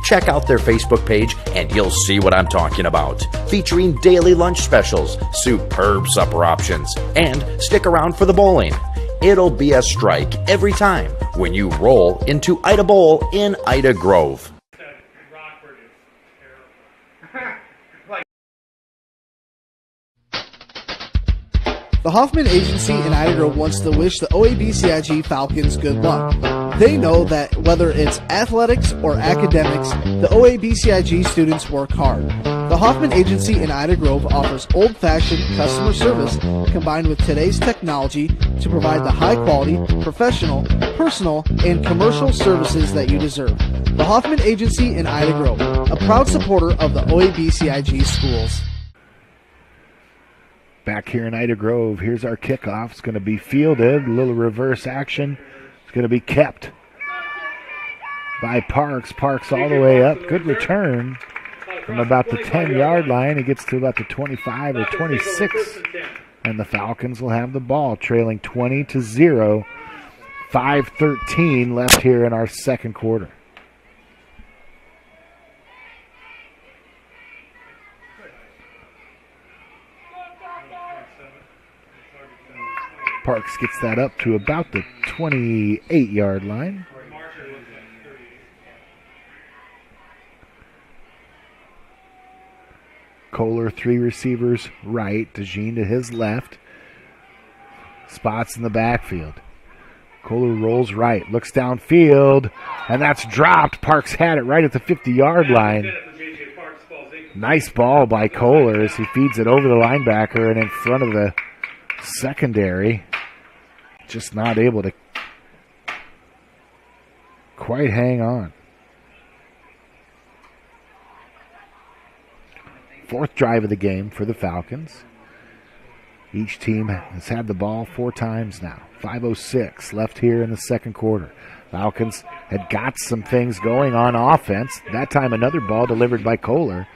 Check out their Facebook page and you'll see what I'm talking about. Featuring daily lunch specials, superb supper options, and stick around for the bowling. It'll be a strike every time when you roll into Ida Bowl in Ida Grove. The Hoffman Agency in Ida Grove wants to wish the OABCIG Falcons good luck. They know that whether it's athletics or academics, the OABCIG students work hard. The Hoffman Agency in Ida Grove offers old-fashioned customer service combined with today's technology to provide the high-quality, professional, personal, and commercial services that you deserve. The Hoffman Agency in Ida Grove, a proud supporter of the OABCIG schools. Back here in Ida Grove, here's our kickoff. It's going to be fielded. A little reverse action. It's going to be kept by Parks. Parks all the way up. Good return from about the 10-yard line. He gets to about the 25 or 26. And the Falcons will have the ball, trailing 20-0. 5:13 left here in our second quarter. Parks gets that up to about the 28-yard line. Kohler, three receivers right. DeJean to his left. Spots in the backfield. Kohler rolls right, looks downfield, and that's dropped. Parks had it right at the 50-yard line. Nice ball by Kohler as he feeds it over the linebacker and in front of the secondary. Just not able to quite hang on. Fourth drive of the game for the Falcons. Each team has had the ball 4 times now. 5:06 left here in the second quarter. Falcons had got some things going on offense. That time another ball delivered by Kohler.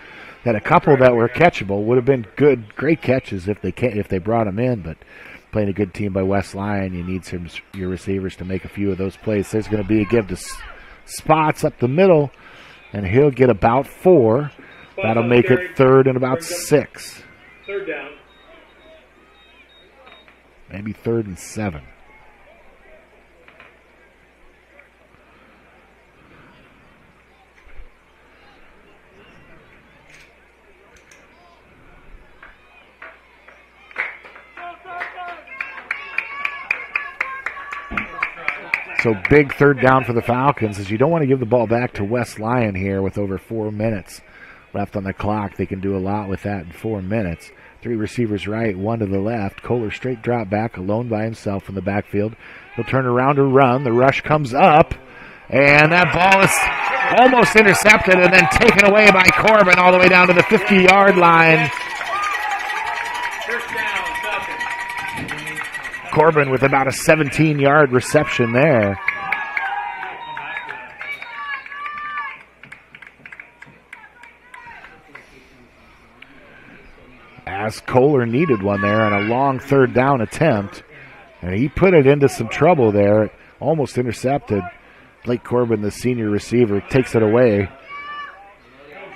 Had a couple that were catchable. Would have been great catches if they brought them in, but playing a good team by West Lyon, you need your receivers to make a few of those plays. There's going to be a give to Spots up the middle, and he'll get about 4. That'll make it 3rd and about 6. 3rd down. Maybe 3rd and 7. So big 3rd down for the Falcons, as you don't want to give the ball back to West Lyon here with over 4 minutes left on the clock. They can do a lot with that in 4 minutes. 3 receivers right, 1 to the left. Kohler straight drop back, alone by himself in the backfield. He'll turn around to run. The rush comes up, and that ball is almost intercepted and then taken away by Corbin all the way down to the 50-yard line. Corbin with about a 17-yard reception there. As Kohler needed one there on a long 3rd down attempt, and he put it into some trouble there. Almost intercepted. Blake Corbin, the senior receiver, takes it away.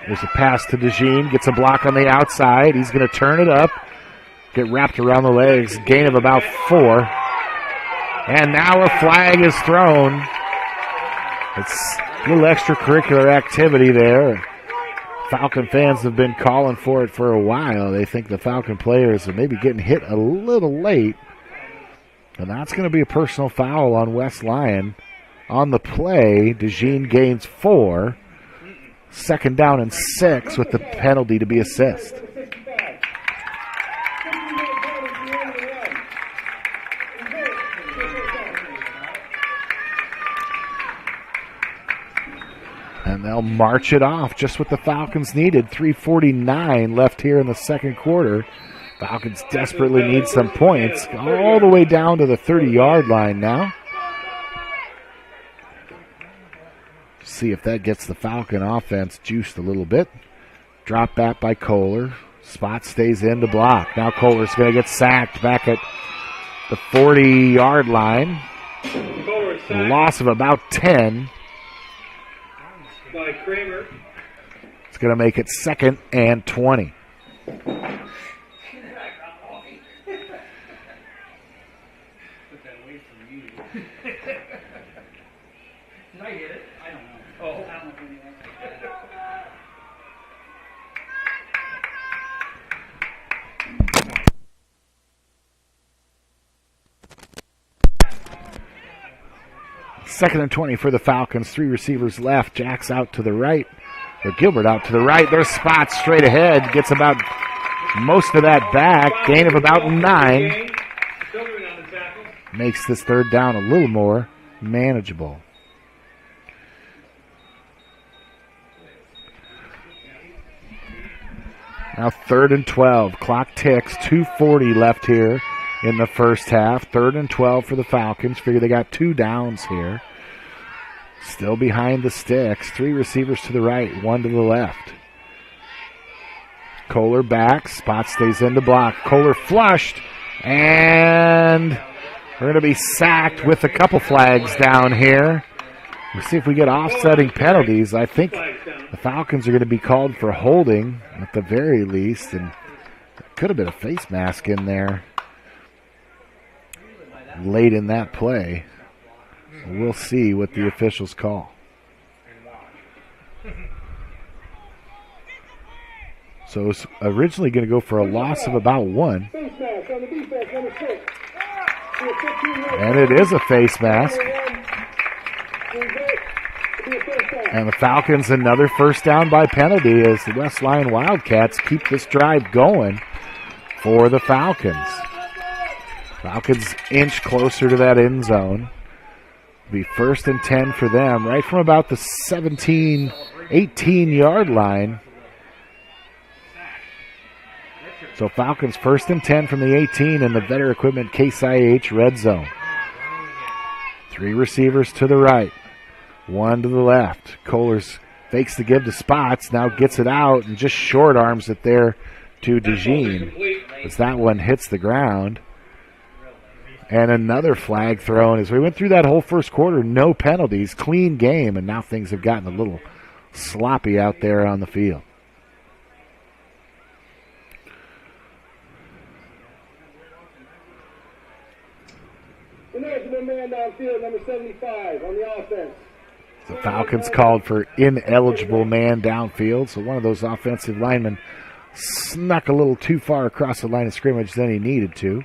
There's a pass to DeJean, gets a block on the outside. He's going to turn it up. Get wrapped around the legs, gain of about 4. And now a flag is thrown. It's a little extracurricular activity there. Falcon fans have been calling for it for a while. They think the Falcon players are maybe getting hit a little late. And that's going to be a personal foul on West Lyon. On the play, DeJean gains 4. 2nd down and 6 with the penalty to be assist. And they'll march it off just what the Falcons needed. 3:49 left here in the 2nd quarter. Falcons desperately need some points. All the way down to the 30-yard line now. See if that gets the Falcon offense juiced a little bit. Drop back by Kohler. Spot stays in to block. Now Kohler's going to get sacked back at the 40-yard line. A loss of about 10. By Kramer. It's going to make it 2nd and 20. Second and 20 for the Falcons. 3 receivers left. Jack's out to the right. Or Gilbert out to the right. There's Spot straight ahead. Gets about most of that back. Gain of about 9. Makes this 3rd down a little more manageable. Now 3rd and 12. Clock ticks. 2:40 left here in the first half. 3rd and 12 for the Falcons. Figure they got 2 downs here. Still behind the sticks. 3 receivers to the right, 1 to the left. Kohler back. Spot stays in to block. Kohler flushed. And we're going to be sacked with a couple flags down here. We'll see if we get offsetting penalties. I think the Falcons are going to be called for holding at the very least. And could have been a face mask in there late in that play. We'll see what the officials call. So it's originally going to go for a loss of about 1. And it is a face mask. And the Falcons another 1st down by penalty as the West Lyon Wildcats keep this drive going for the Falcons. Falcons inch closer to that end zone. Be 1st and 10 for them, right from about the 17, 18-yard line. So Falcons 1st and 10 from the 18 in the Vetter Equipment Case IH red zone. 3 receivers to the right. One to the left. Kohler's fakes the give to Spots, now gets it out and just short arms it there to DeJean as that one hits the ground. And another flag thrown as we went through that whole first quarter. No penalties, clean game, and now things have gotten a little sloppy out there on the field. Ineligible man downfield, number 75 on the offense. The Falcons called for ineligible man downfield, so one of those offensive linemen snuck a little too far across the line of scrimmage than he needed to.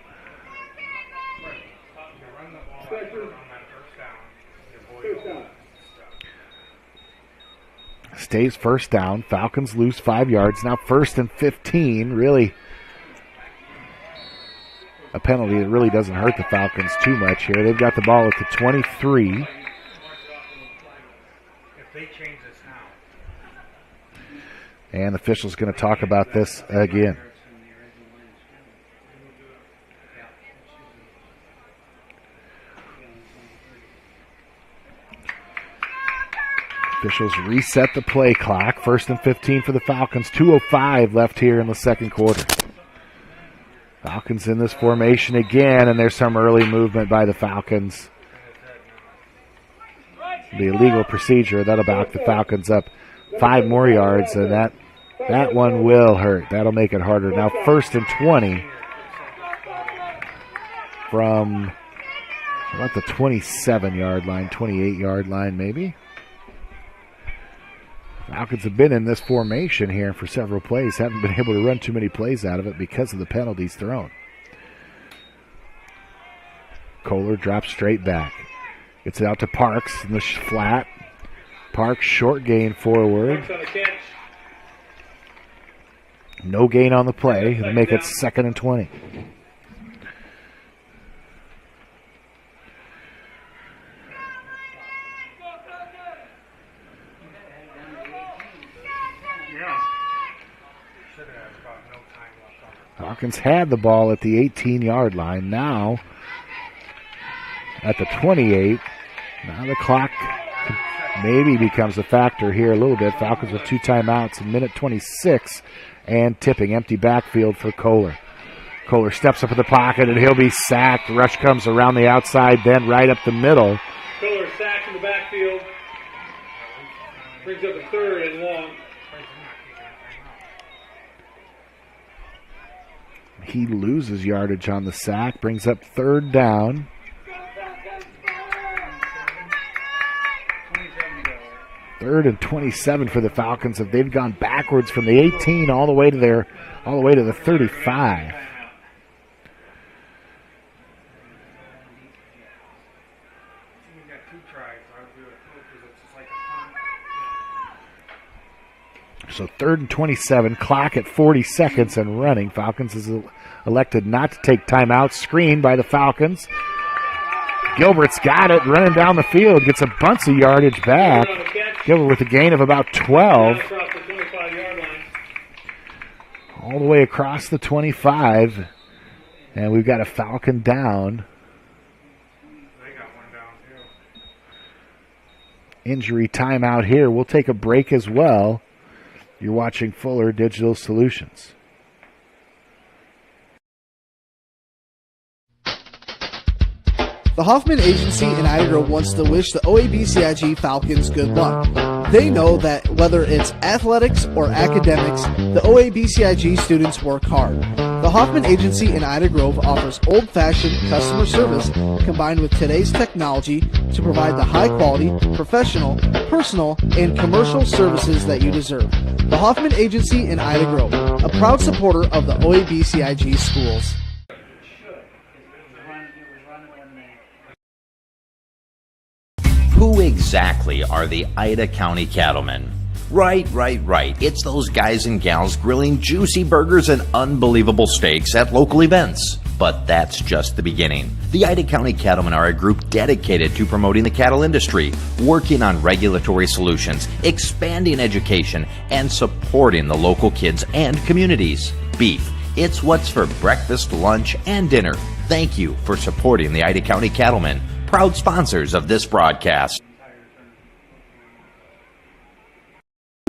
Stays first down. Falcons lose 5 yards. Now 1st and 15. Really a penalty that really doesn't hurt the Falcons too much here. They've got the ball at the 23. And the official's going to talk about this again. Officials reset the play clock. 1st and 15 for the Falcons. 2:05 left here in the second quarter. Falcons in this formation again, and there's some early movement by the Falcons. The illegal procedure, that'll back the Falcons up 5 more yards, and that one will hurt. That'll make it harder. Now 1st and 20 from about the 27-yard line, 28-yard line maybe. Falcons have been in this formation here for several plays. Haven't been able to run too many plays out of it because of the penalties thrown. Kohler drops straight back. Gets it out to Parks in the flat. Parks short gain forward. No gain on the play. It'll make it 2nd and 20. Falcons had the ball at the 18-yard line. Now at the 28. Now the clock maybe becomes a factor here a little bit. Falcons with 2 timeouts, a minute 26, and tipping. Empty backfield for Kohler. Kohler steps up in the pocket, and he'll be sacked. Rush comes around the outside, then right up the middle. Kohler sacked in the backfield. Brings up a 3rd and long. He loses yardage on the sack, brings up 3rd down. Third and 27 for the Falcons. If they've gone backwards from the 18 all the way to the 35. So 3rd and 27, clock at 40 seconds and running. Falcons has elected not to take timeout. Screen by the Falcons. Gilbert's got it, running down the field, gets a bunch of yardage back. Gilbert with a gain of about 12. All the way across the 25. And we've got a Falcon down. Injury timeout here. We'll take a break as well. You're watching Fuller Digital Solutions. The Hoffman Agency in Ida Grove wants to wish the OABCIG Falcons good luck. They know that whether it's athletics or academics, the OABCIG students work hard. The Hoffman Agency in Ida Grove offers old-fashioned customer service combined with today's technology to provide the high-quality, professional, personal, and commercial services that you deserve. The Hoffman Agency in Ida Grove, a proud supporter of the OABCIG schools. Who exactly are the Ida County Cattlemen? Right. It's those guys and gals grilling juicy burgers and unbelievable steaks at local events. But that's just the beginning. The Ida County Cattlemen are a group dedicated to promoting the cattle industry, working on regulatory solutions, expanding education, and supporting the local kids and communities. Beef, it's what's for breakfast, lunch, and dinner. Thank you for supporting the Ida County Cattlemen, proud sponsors of this broadcast.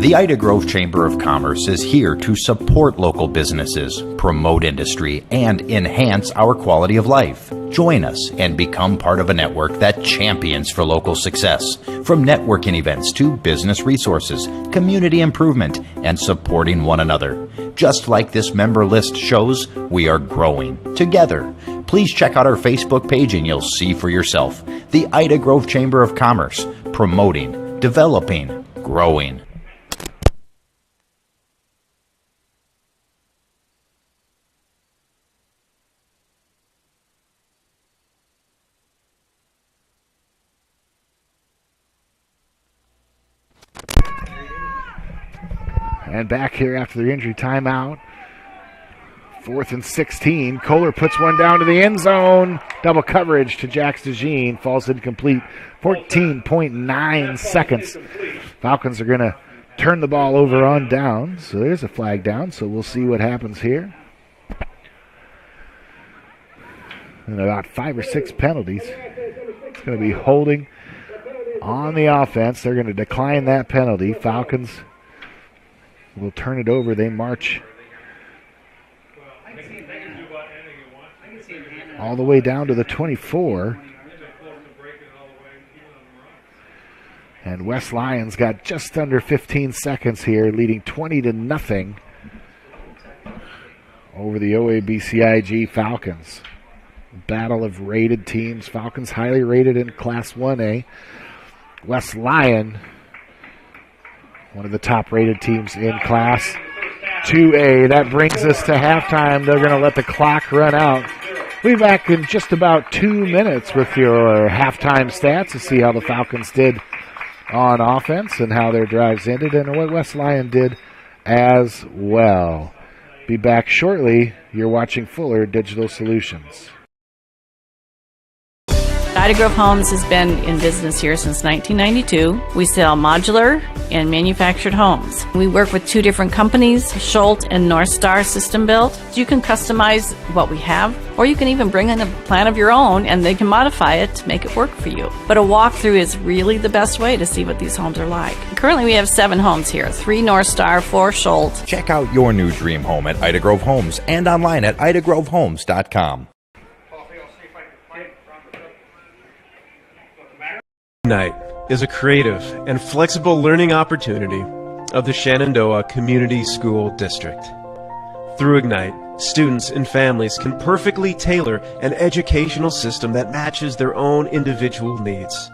The Ida Grove Chamber of Commerce is here to support local businesses, promote industry, and enhance our quality of life. Join us and become part of a network that champions for local success, from networking events to business resources, community improvement, and supporting one another. Just like this member list shows, we are growing together. Please check out our Facebook page and you'll see for yourself. The Ida Grove Chamber of Commerce, promoting, developing, growing. And back here after the injury timeout. 4th and 16. Kohler puts one down to the end zone. Double coverage to Jax DeJean. Falls incomplete. 14.9 seconds. Falcons are going to turn the ball over on down. So there's a flag down. So we'll see what happens here. And about 5 or 6 penalties. It's going to be holding on the offense. They're going to decline that penalty. Falcons will turn it over. They march all the way down to the 24. And West Lyon's got just under 15 seconds here, leading 20-0 over the OABCIG Falcons. Battle of rated teams. Falcons highly rated in Class 1A. West Lyon, one of the top-rated teams in Class 2A. That brings us to halftime. They're going to let the clock run out. We'll be back in just about 2 minutes with your halftime stats to see how the Falcons did on offense and how their drives ended and what West Lyon did as well. Be back shortly. You're watching Fuller Digital Solutions. Ida Grove Homes has been in business here since 1992. We sell modular and manufactured homes. We work with 2 different companies, Schultz and North Star System Built. You can customize what we have, or you can even bring in a plan of your own and they can modify it to make it work for you. But a walkthrough is really the best way to see what these homes are like. Currently we have 7 homes here, 3 North Star, 4 Schultz. Check out your new dream home at Ida Grove Homes and online at idagrovehomes.com. Ignite is a creative and flexible learning opportunity of the Shenandoah Community School District. Through Ignite, students and families can perfectly tailor an educational system that matches their own individual needs.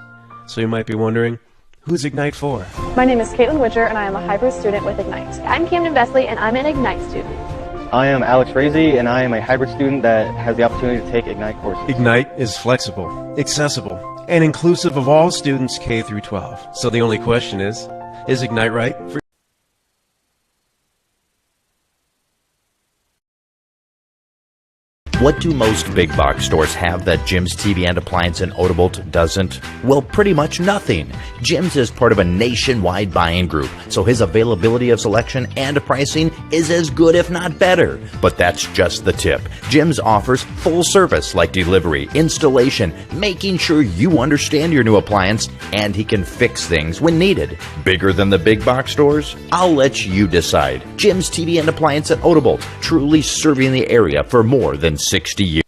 So you might be wondering, who's Ignite for? My name is Caitlin Witcher and I am a hybrid student with Ignite. I'm Camden Vesley and I'm an Ignite student. I am Alex Frazee and I am a hybrid student that has the opportunity to take Ignite courses. Ignite is flexible, accessible, and inclusive of all students K through 12. So the only question is Ignite right for What do most big box stores have that Jim's TV and Appliance in Odebolt doesn't? Well, pretty much nothing. Jim's is part of a nationwide buying group, so his availability of selection and pricing is as good if not better. But that's just the tip. Jim's offers full service like delivery, installation, making sure you understand your new appliance, and he can fix things when needed. Bigger than the big box stores? I'll let you decide. Jim's TV and Appliance at Odebolt, truly serving the area for more than 60 years.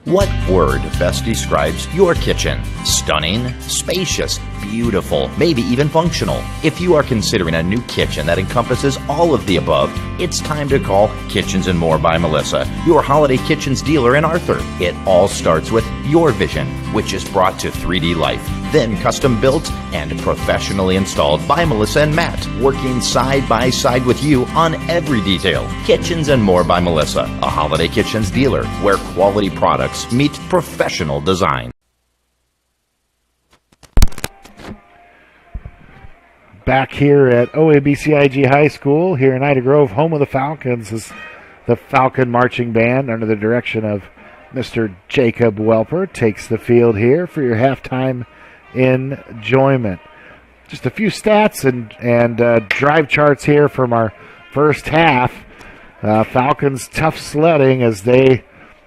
What word best describes your kitchen? Stunning, spacious, beautiful, maybe even functional. If you are considering a new kitchen that encompasses all of the above, it's time to call Kitchens and More by Melissa, your holiday kitchens dealer in Arthur. It all starts with your vision, which is brought to 3D life, then custom built and professionally installed by Melissa and Matt, working side by side with you on every detail. Kitchens and More by Melissa, a holiday kitchens dealer where quality products meet professional design. Back here at OABCIG High School here in Ida Grove, home of the Falcons, is the Falcon Marching Band under the direction of Mr. Jacob Welper takes the field here for your halftime enjoyment. Just a few stats and drive charts here from our first half. Falcons tough sledding as they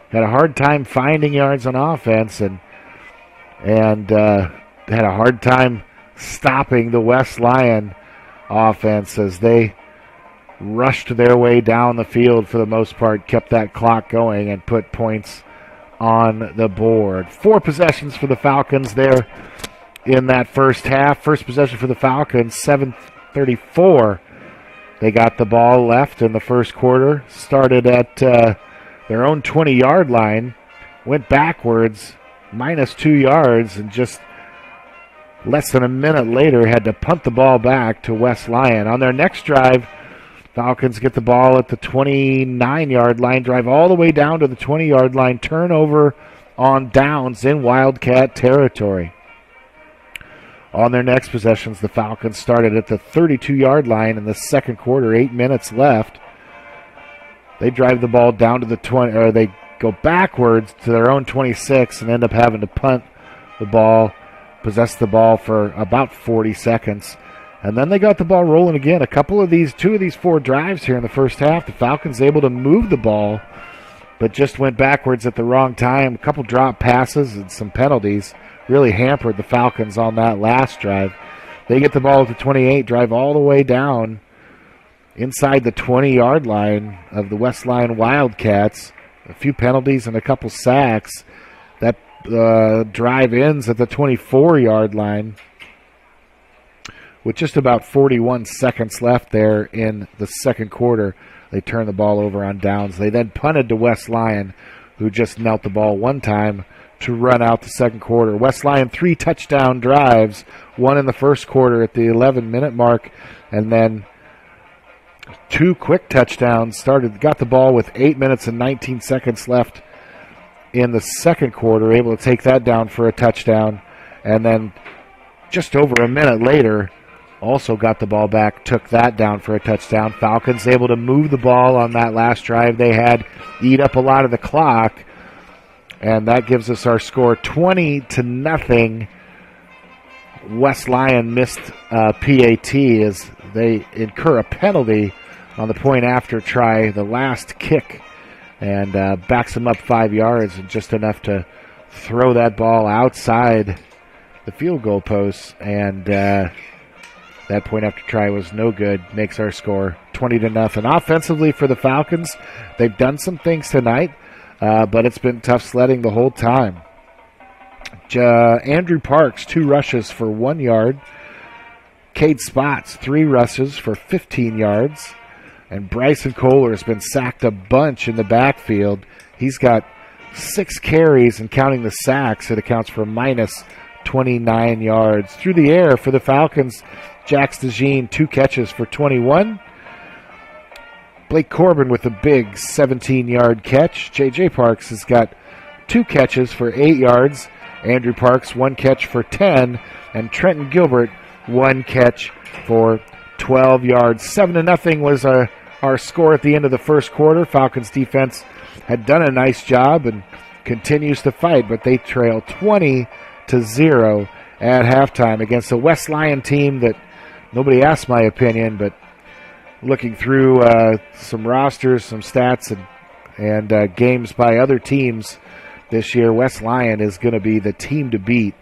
had a hard time finding yards on offense and had a hard time stopping the West Lyon offense as they rushed their way down the field for the most part, kept that clock going, and put points on the board. 4 possessions for the Falcons there in that first half. First possession for the Falcons, 7:34. They got the ball left in the first quarter, started at their own 20-yard line, went backwards, -2 yards, and just less than a minute later had to punt the ball back to West Lyon. On their next drive, Falcons get the ball at the 29-yard line, drive all the way down to the 20-yard line, turnover on downs in Wildcat territory. On their next possessions, the Falcons started at the 32-yard line in the second quarter, 8 minutes left. They drive the ball down to the 20, or they go backwards to their own 26 and end up having to punt the ball, possess the ball for about 40 seconds. And then they got the ball rolling again. Two of these 4 drives here in the first half, the Falcons able to move the ball, but just went backwards at the wrong time. A couple drop passes and some penalties really hampered the Falcons on that last drive. They get the ball at the 28, drive all the way down inside the 20-yard line of the West Lyon Wildcats. A few penalties and a couple sacks. That drive ends at the 24-yard line with just about 41 seconds left there in the second quarter. They turn the ball over on downs. They then punted to West Lyon, who just knelt the ball one time to run out the second quarter. West Lyon 3 touchdown drives, one in the first quarter at the 11-minute mark, and then 2 quick touchdowns. Got the ball with 8 minutes and 19 seconds left in the second quarter, able to take that down for a touchdown, and then just over a minute later also got the ball back, took that down for a touchdown. Falcons able to move the ball on that last drive they had, eat up a lot of the clock, and that gives us our score 20-0. West Lyon missed PAT as they incur a penalty on the point after try, the last kick, and backs them up 5 yards and just enough to throw that ball outside the field goal post, and that point after try was no good. Makes our score 20-0. Offensively for the Falcons, they've done some things tonight, but it's been tough sledding the whole time. Andrew Parks, 2 rushes for 1 yard. Cade Spots, 3 rushes for 15 yards. And Bryson Kohler has been sacked a bunch in the backfield. He's got 6 carries, and counting the sacks, it accounts for -29 yards. Through the air for the Falcons, Jax DeJean, 2 catches for 21. Blake Corbin with a big 17-yard catch. J.J. Parks has got 2 catches for 8 yards. Andrew Parks, 1 catch for 10. And Trenton Gilbert, 1 catch for 12 yards. 7-0 was our score at the end of the first quarter. Falcons defense had done a nice job and continues to fight, but they trail 20-0 at halftime against a West Lyon team that nobody asked my opinion, but looking through some rosters, some stats, and games by other teams this year, West Lyon is going to be the team to beat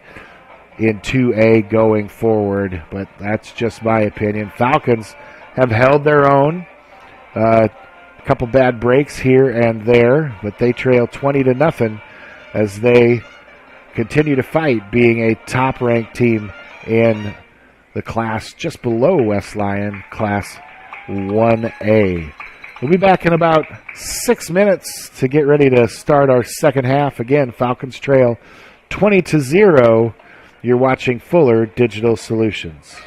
in 2A going forward, but that's just my opinion. Falcons have held their own. A couple bad breaks here and there, but they trail 20-0 as they continue to fight, being a top-ranked team in the class just below West Lyon, Class 1A. We'll be back in about 6 minutes to get ready to start our second half. Again, Falcons trail 20-0. You're watching Fuller Digital Solutions.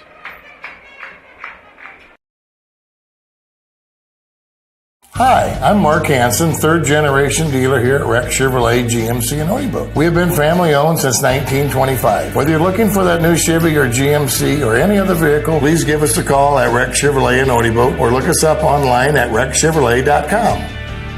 Hi, I'm Mark Hansen, third-generation dealer here at Rex Chevrolet GMC in Oibo. We have been family-owned since 1925. Whether you're looking for that new Chevy or GMC or any other vehicle, please give us a call at Rex Chevrolet in Oibo or look us up online at rexchevrolet.com.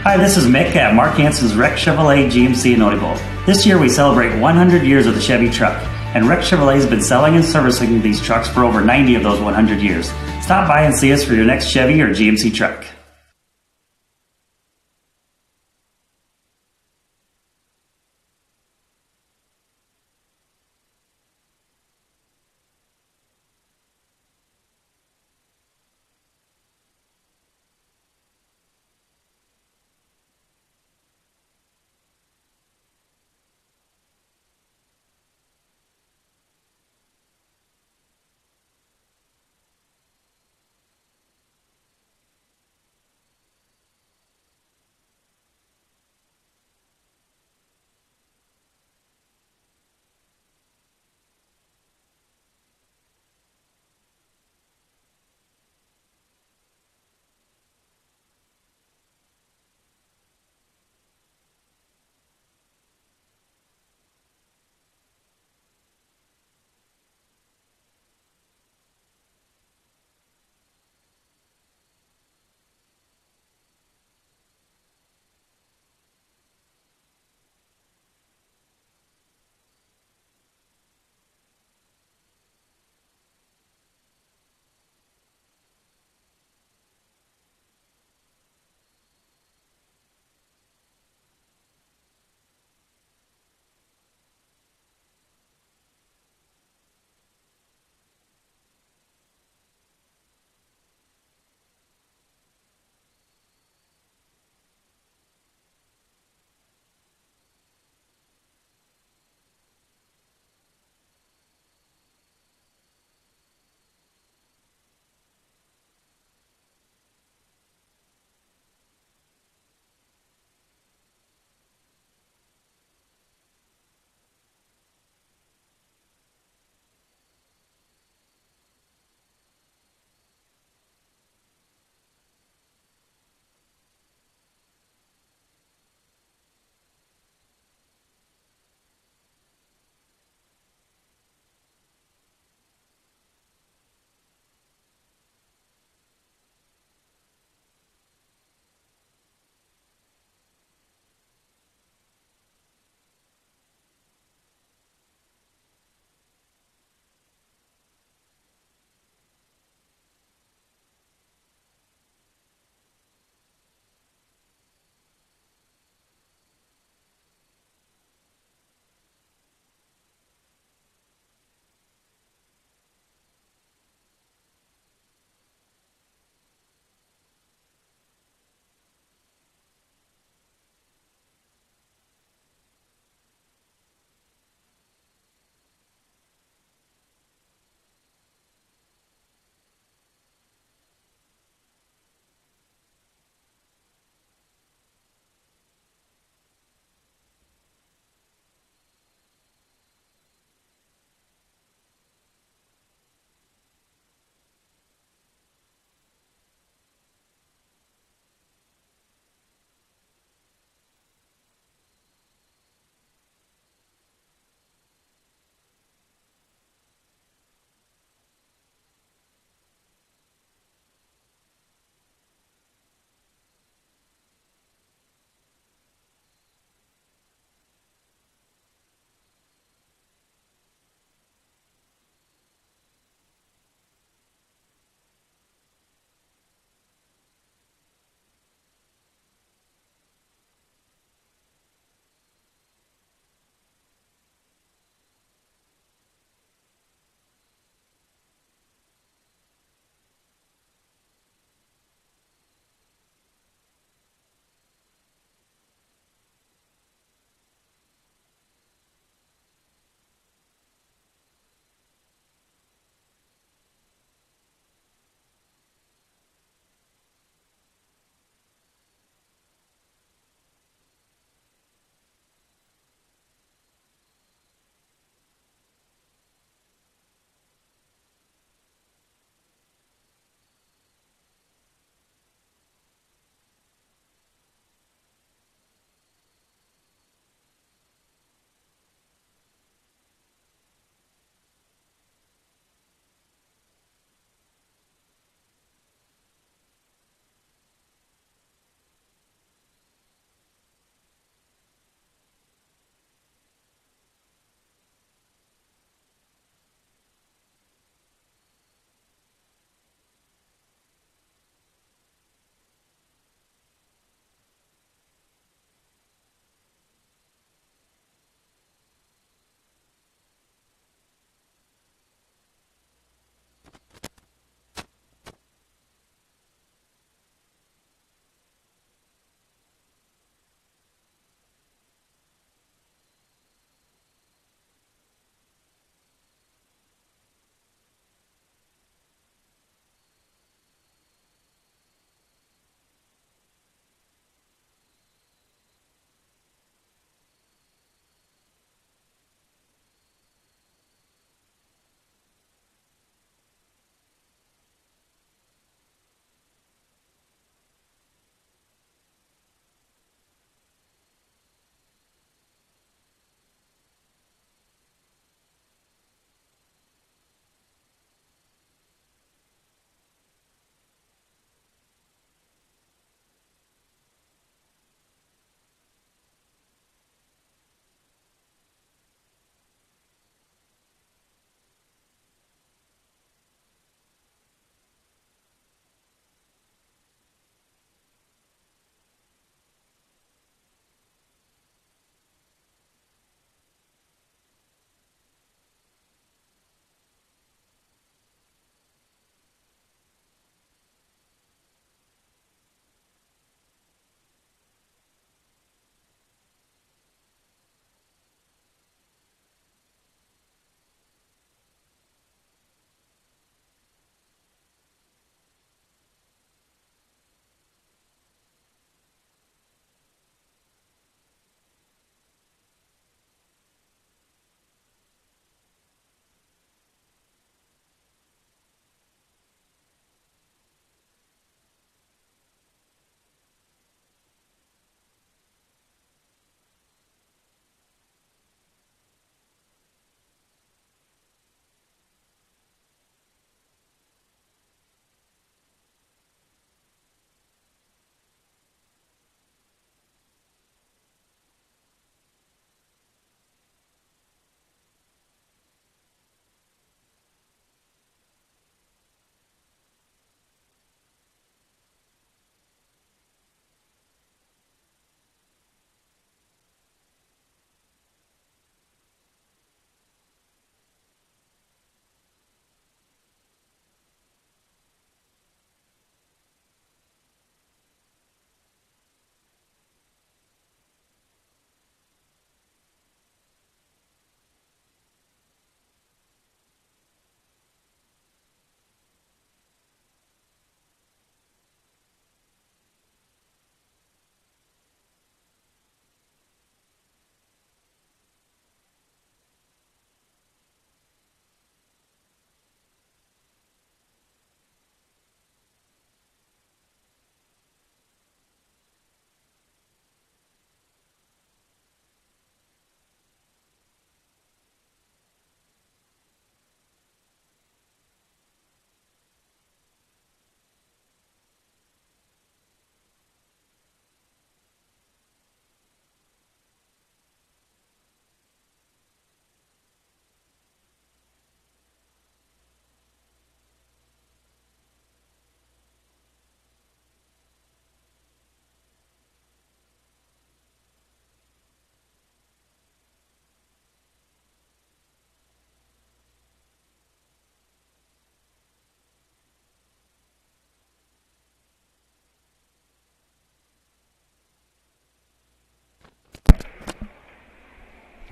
Hi, this is Mick at Mark Hansen's Rex Chevrolet GMC in Oibo. This year we celebrate 100 years of the Chevy truck, and Rex Chevrolet has been selling and servicing these trucks for over 90 of those 100 years. Stop by and see us for your next Chevy or GMC truck.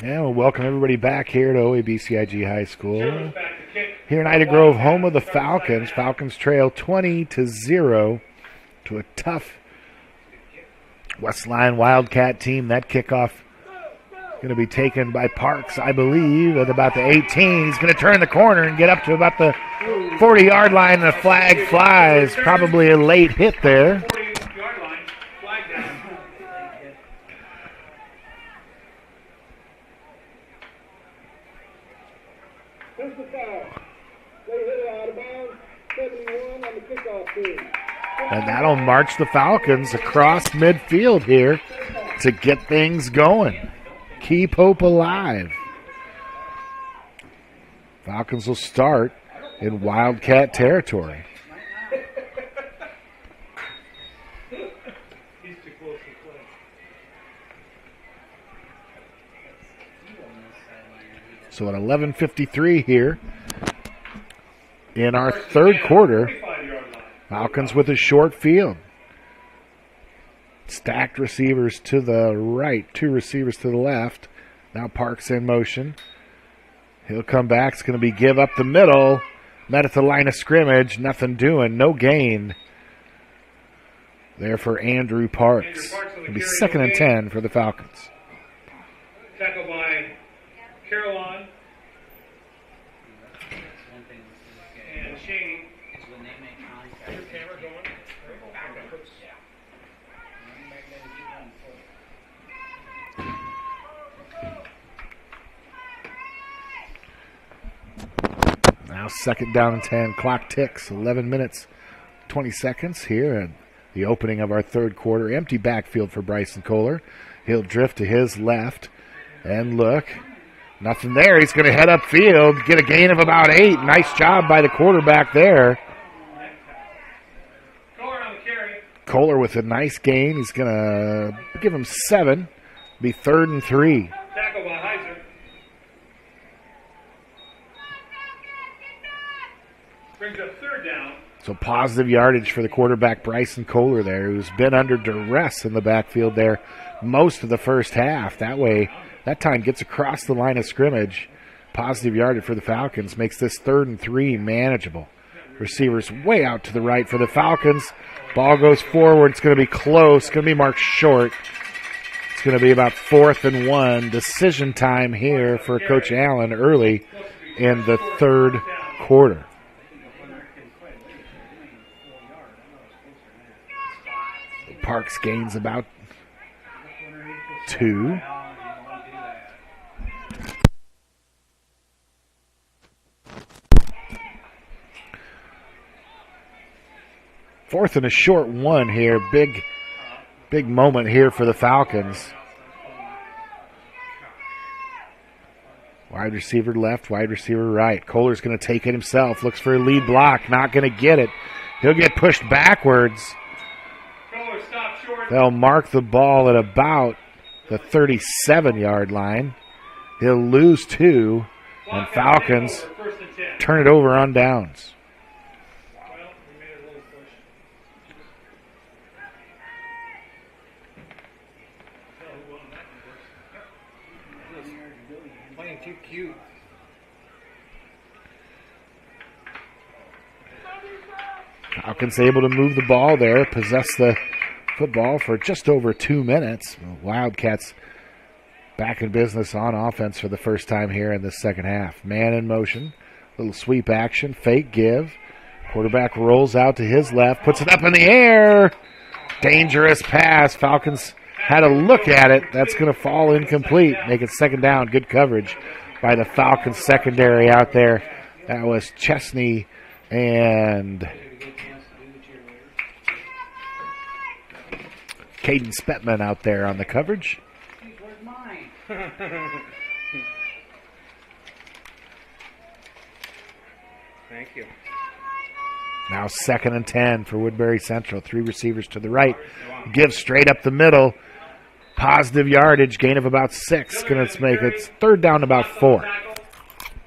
And we'll welcome everybody back here to OABCIG High School. Here in Ida Grove, home of the Falcons. Falcons trail 20-0 to a tough West Lyon Wildcat team. That kickoff going to be taken by Parks, I believe, at about the 18. He's going to turn the corner and get up to about the 40-yard line, and the flag flies. Probably a late hit there. And that'll march the Falcons across midfield here to get things going. Keep hope alive. Falcons will start in Wildcat territory. So at 11:53 here in our third quarter, Falcons with a short field. Stacked receivers to the right, 2 receivers to the left. Now Parks in motion. He'll come back. It's going to be give up the middle. Met at the line of scrimmage. Nothing doing. No gain there for Andrew Parks. It'll be 2nd and 10 for the Falcons. Tackled by Caroline and Shane. Now 2nd down and 10. Clock ticks. 11 minutes, 20 seconds here at the opening of our third quarter. Empty backfield for Bryson Kohler. He'll drift to his left and look. Nothing there. He's going to head upfield, get a gain of about 8. Nice job by the quarterback there. Kohler with a nice gain. He's going to give him 7. Be 3rd and 3. Tackle by Heiser. Brings up 3rd down. So positive yardage for the quarterback, Bryson Kohler there, who's been under duress in the backfield there most of the first half. That way, that time gets across the line of scrimmage. Positive yardage for the Falcons makes this 3rd and 3 manageable. Receivers way out to the right for the Falcons. Ball goes forward. It's going to be close. It's going to be marked short. It's going to be about 4th and 1. Decision time here for Coach Allen early in the third quarter. Parks gains about 2. Fourth and a short 1 here. Big moment here for the Falcons. Wide receiver left, wide receiver right. Kohler's going to take it himself. Looks for a lead block. Not going to get it. He'll get pushed backwards. They'll mark the ball at about the 37-yard line. He'll lose 2, and Falcons turn it over on downs. Playing too cute. Falcons able to move the ball there, possess the football for just over 2 minutes. Wildcats back in business on offense for the first time here in the second half. Man in motion, little sweep action, fake give. Quarterback rolls out to his left, puts it up in the air. Dangerous pass. Falcons had a look at it. That's going to fall incomplete. Make it 2nd down. Good coverage by the Falcons secondary out there. That was Chesney and Caden Spetman out there on the coverage. Where's mine? Thank you. Now 2nd and 10 for Woodbury Central. 3 receivers to the right. Give straight up the middle. Positive yardage, gain of about 6. Going to make it 3rd down, about 4.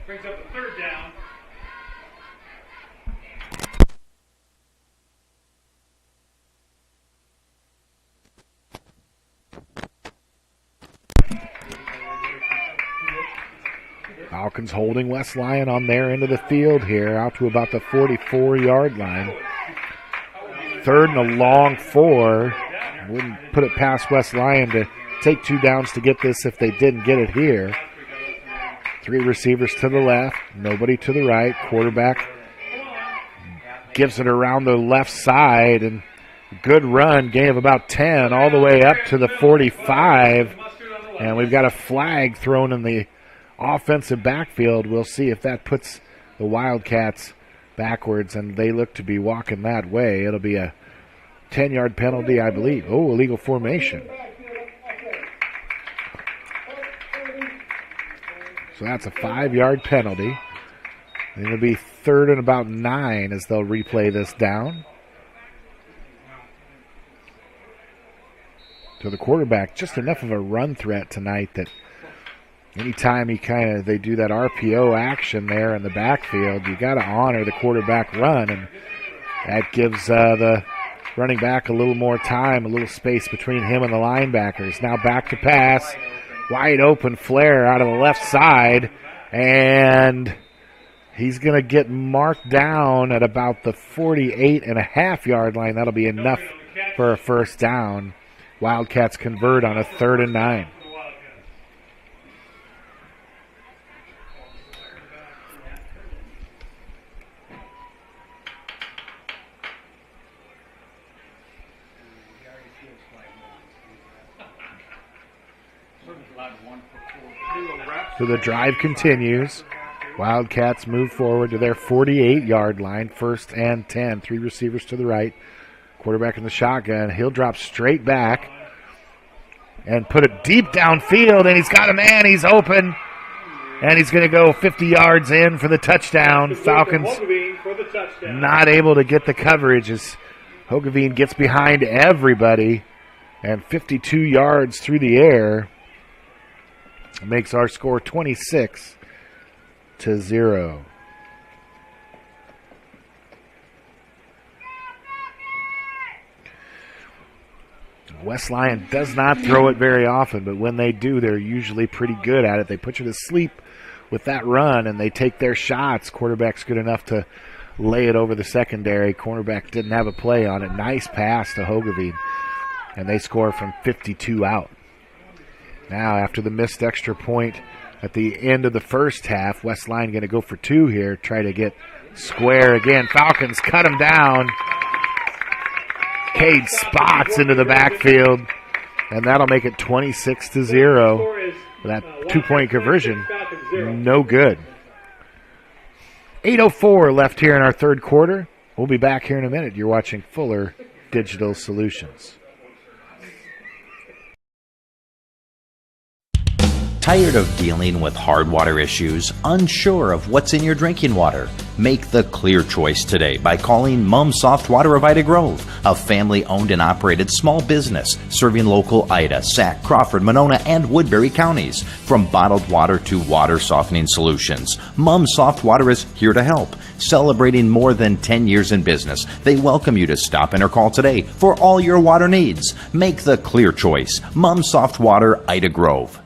Brings up the 3rd down. Falcons holding West Lyon on their end of the field here, out to about the 44-yard line. Third and a long 4. Wouldn't put it past West Lyon to take 2 downs to get this if they didn't get it here. 3 receivers to the left, nobody to the right. Quarterback gives it around the left side, and good run, gain of about 10, all the way up to the 45. And we've got a flag thrown in the offensive backfield. We'll see if that puts the Wildcats backwards, and they look to be walking that way. It'll be a 10-yard penalty, I believe. Oh, illegal formation. So that's a 5-yard penalty. And it'll be 3rd and about 9 as they'll replay this down. So the quarterback, just enough of a run threat tonight that anytime they do that RPO action there in the backfield, you got to honor the quarterback run, and that gives the running back a little more time, a little space between him and the linebackers. Now back to pass. Wide open flare out of the left side, and he's going to get marked down at about the 48.5-yard line. That'll be enough for a first down. Wildcats convert on a 3rd and 9. So the drive continues. Wildcats move forward to their 48-yard line, 1st and 10. 3 receivers to the right. Quarterback in the shotgun. He'll drop straight back and put it deep downfield, and he's got a man. He's open, and he's going to go 50 yards in for the touchdown. Falcons not able to get the coverage as Hogeveen gets behind everybody, and 52 yards through the air makes our score 26-0. West Lyon does not throw it very often, but when they do, they're usually pretty good at it. They put you to sleep with that run, and they take their shots. Quarterback's good enough to lay it over the secondary. Cornerback didn't have a play on it. Nice pass to Hogeveen, and they score from 52 out. Now, after the missed extra point at the end of the first half, West Lyon going to go for 2 here, try to get square again. Falcons cut him down. Cade spots into the backfield, and that'll make it 26-0. That 2-point conversion, no good. 8:04 left here in our third quarter. We'll be back here in a minute. You're watching Fuller Digital Solutions. Tired of dealing with hard water issues? Unsure of what's in your drinking water? Make the clear choice today by calling Mum Soft Water of Ida Grove, a family-owned and operated small business serving local Ida, Sac, Crawford, Monona, and Woodbury counties. From bottled water to water softening solutions, Mum Soft Water is here to help. Celebrating more than 10 years in business, they welcome you to stop in or call today for all your water needs. Make the clear choice. Mum Soft Water, Ida Grove.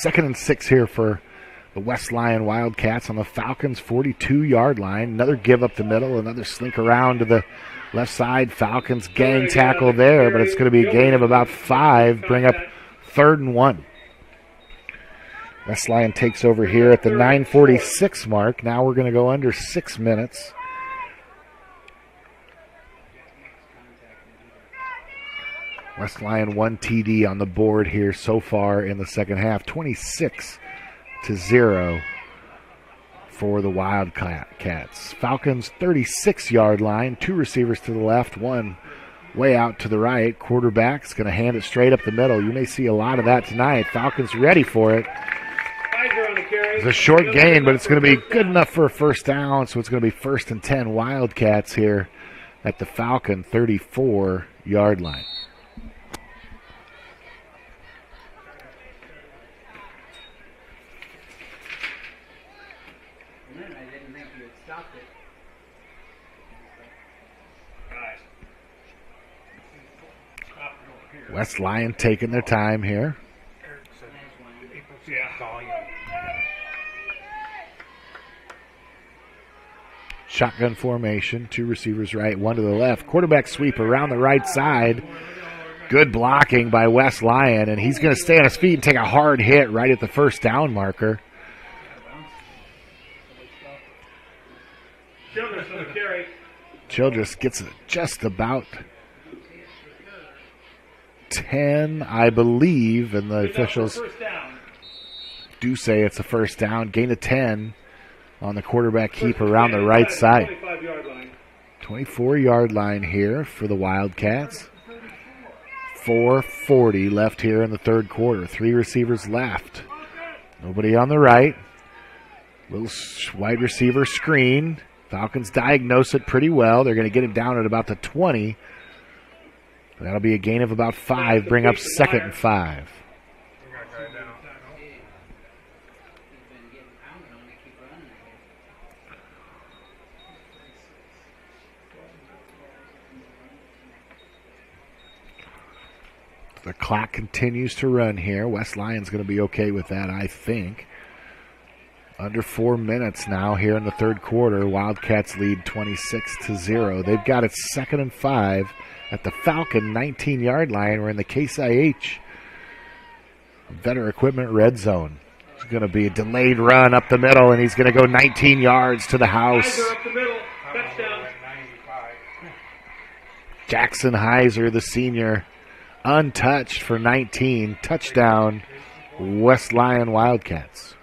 2nd and 6 here for the West Lyon Wildcats on the Falcons' 42-yard line. Another give up the middle, another slink around to the left side. Falcons gang tackle there, but it's going to be a gain of about 5. Bring up 3rd and 1. West Lyon takes over here at the 9:46 mark. Now we're going to go under 6 minutes. West Lyon 1 TD on the board here so far in the second half. 26-0 for the Wildcats. Falcons 36-yard line. 2 receivers to the left, 1 way out to the right. Quarterback's going to hand it straight up the middle. You may see a lot of that tonight. Falcons ready for it. It's a short gain, but it's going to be good enough for a first down, so it's going to be 1st and 10 Wildcats here at the Falcon 34-yard line. West Lyon taking their time here. Shotgun formation, 2 receivers right, 1 to the left. Quarterback sweep around the right side. Good blocking by West Lyon, and he's going to stay on his feet and take a hard hit right at the first down marker. Childress gets it just about 10, I believe, and the officials do say it's a first down. Gain of 10 on the quarterback keep around the right side. 24-yard line here for the Wildcats. 4:40 left here in the third quarter. 3 receivers left. Nobody on the right. Little wide receiver screen. Falcons diagnose it pretty well. They're going to get him down at about the 20. That'll be a gain of about 5. Bring up 2nd and 5. The clock continues to run here. West Lyon's going to be okay with that, I think. Under 4 minutes now here in the third quarter. Wildcats lead 26-0. They've got it 2nd and 5 at the Falcon 19-yard line. We're in the Case IH Better Equipment red zone. It's going to be a delayed run up the middle, and he's going to go 19 yards to the house. Jackson Heiser, the senior, untouched for 19. Touchdown, West Lyon Wildcats.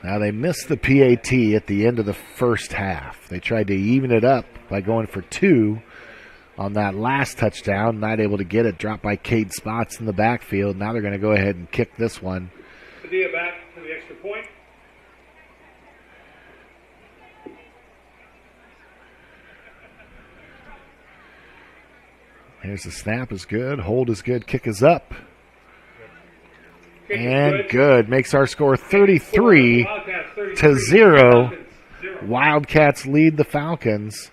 Now, they missed the PAT at the end of the first half. They tried to even it up by going for 2 on that last touchdown. Not able to get it. Dropped by Cade Spots in the backfield. Now they're going to go ahead and kick this one. Padilla back for the extra point. Here's the snap is good. Hold is good. Kick is up. And good. Makes our score 33-0. Wildcats lead the Falcons.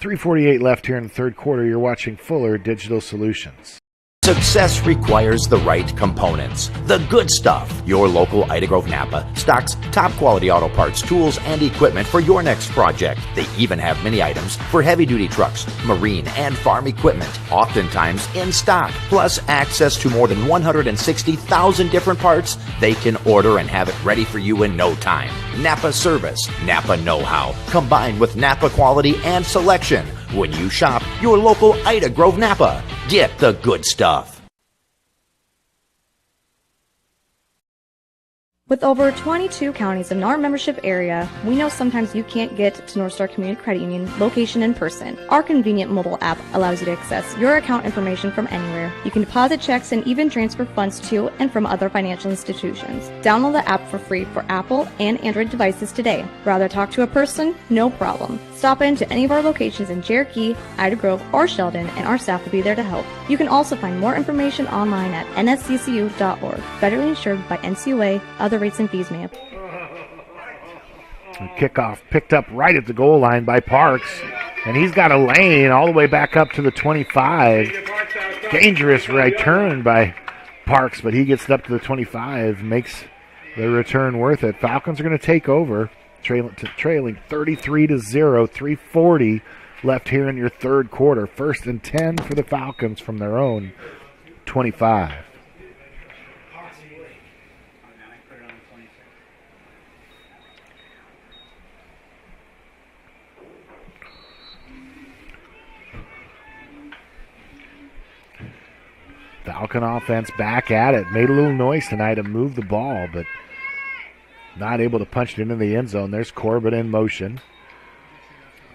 3:48 left here in the third quarter. You're watching Fuller Digital Solutions. Success requires the right components. The good stuff. Your local Ida Grove Napa stocks top quality auto parts, tools, and equipment for your next project. They even have many items for heavy duty trucks, marine, and farm equipment, oftentimes in stock. Plus access to more than 160,000 different parts they can order and have it ready for you in no time. Napa service, Napa know-how, combined with Napa quality and selection. When you shop your local Ida Grove Napa, get the good stuff. With over 22 counties in our membership area, we know sometimes you can't get to North Star Community Credit Union location in person. Our convenient mobile app allows you to access your account information from anywhere. You can deposit checks and even transfer funds to and from other financial institutions. Download the app for free for Apple and Android devices today. Rather talk to a person? No problem. Stop into any of our locations in Cherokee, Ida Grove, or Sheldon, and our staff will be there to help. You can also find more information online at nsccu.org. Federally insured by NCUA. Other rates and fees may apply. Kickoff picked up right at the goal line by Parks. And he's got a lane all the way back up to the 25. Dangerous return by Parks, but he gets it up to the 25, makes the return worth it. Falcons are going to take over, trailing 33-0, 3:40 left here in your third quarter. 1st and 10 for the Falcons from their own 25. Falcon offense back at it. Made a little noise tonight to move the ball, but not able to punch it into the end zone. There's Corbett in motion.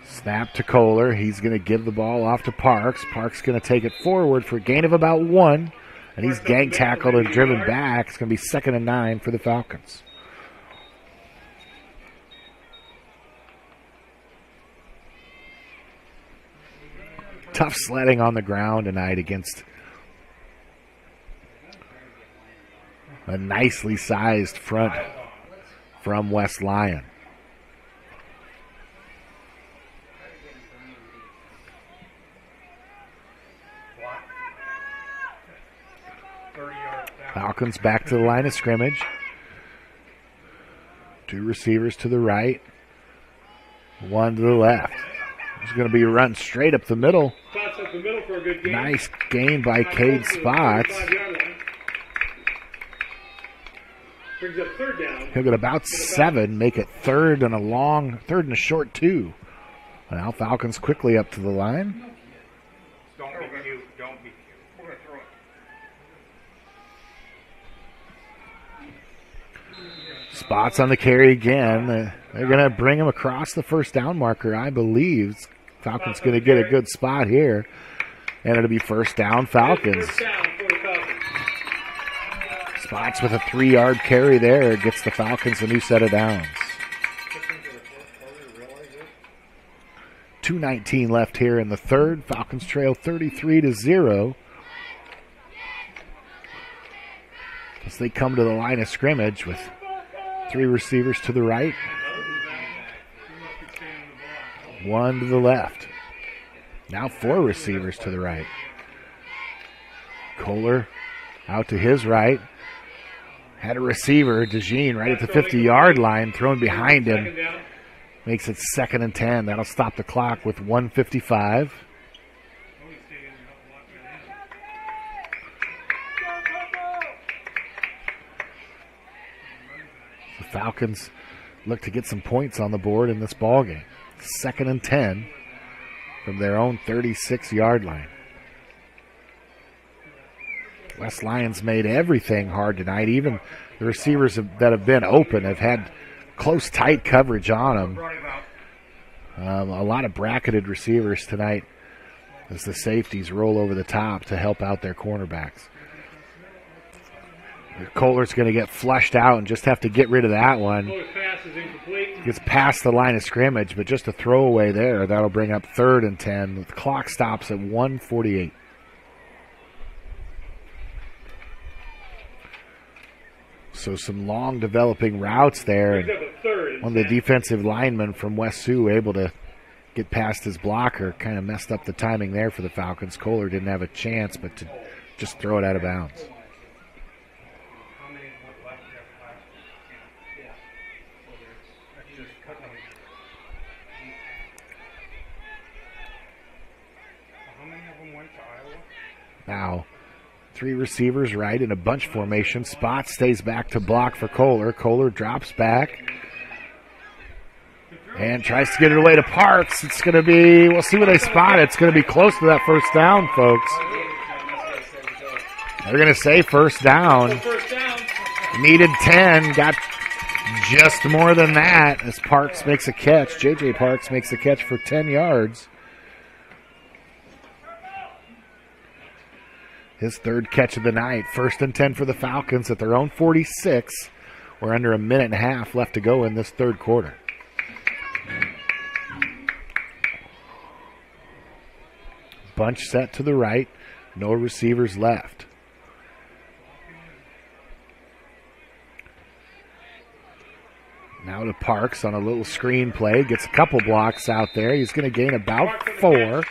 Snap to Kohler. He's going to give the ball off to Parks. Parks going to take it forward for a gain of about 1, and he's gang tackled and driven back. It's going to be 2nd and 9 for the Falcons. Tough sledding on the ground tonight against a nicely sized front from West Lyon. Falcons back to the line of scrimmage. 2 receivers to the right, 1 to the left. It's going to be a run straight up the middle. Nice gain by Cade Spots. He'll get about 7, make it 3rd and a short 2. Now Falcons quickly up to the line. Don't be cute. Don't be cute. We're going to throw it. Spots on the carry again. They're going to bring him across the first down marker, I believe. Falcons going to get a good spot here. And it'll be first down Falcons. Spots with a 3-yard carry there. Gets the Falcons a new set of downs. 2:19 left here in the third. Falcons trail 33-0. As they come to the line of scrimmage with 3 receivers to the right, 1 to the left. Now 4 receivers to the right. Kohler out to his right. Had a receiver, DeJean, right at the 50-yard line, thrown behind him. Makes it 2nd and 10. That'll stop the clock with 1:55. The Falcons look to get some points on the board in this ballgame. 2nd and 10 from their own 36-yard line. West Lyon's made everything hard tonight. Even the receivers that have been open have had close, tight coverage on them. A lot of bracketed receivers tonight as the safeties roll over the top to help out their cornerbacks. Kohler's going to get flushed out and just have to get rid of that one. Gets past the line of scrimmage, but just a throwaway there. That'll bring up 3rd and 10. The clock stops at 1:48. So some long developing routes there. And one of the defensive linemen from West Sioux able to get past his blocker. Kind of messed up the timing there for the Falcons. Kohler didn't have a chance but to just throw it out of bounds. Now 3 receivers right in a bunch formation. Spot stays back to block for Kohler. Kohler drops back and tries to get it away to Parks. It's going to be, we'll see where they spot it. It's going to be close to that first down, folks. They're going to say first down. Needed 10, got just more than that as Parks makes a catch. J.J. Parks makes a catch for 10 yards. His 3rd catch of the night. 1st and 10 for the Falcons at their own 46. We're under a minute and a half left to go in this 3rd quarter. Bunch set to the right. No receivers left. Now to Parks on a little screen play. Gets a couple blocks out there. He's going to gain about 4.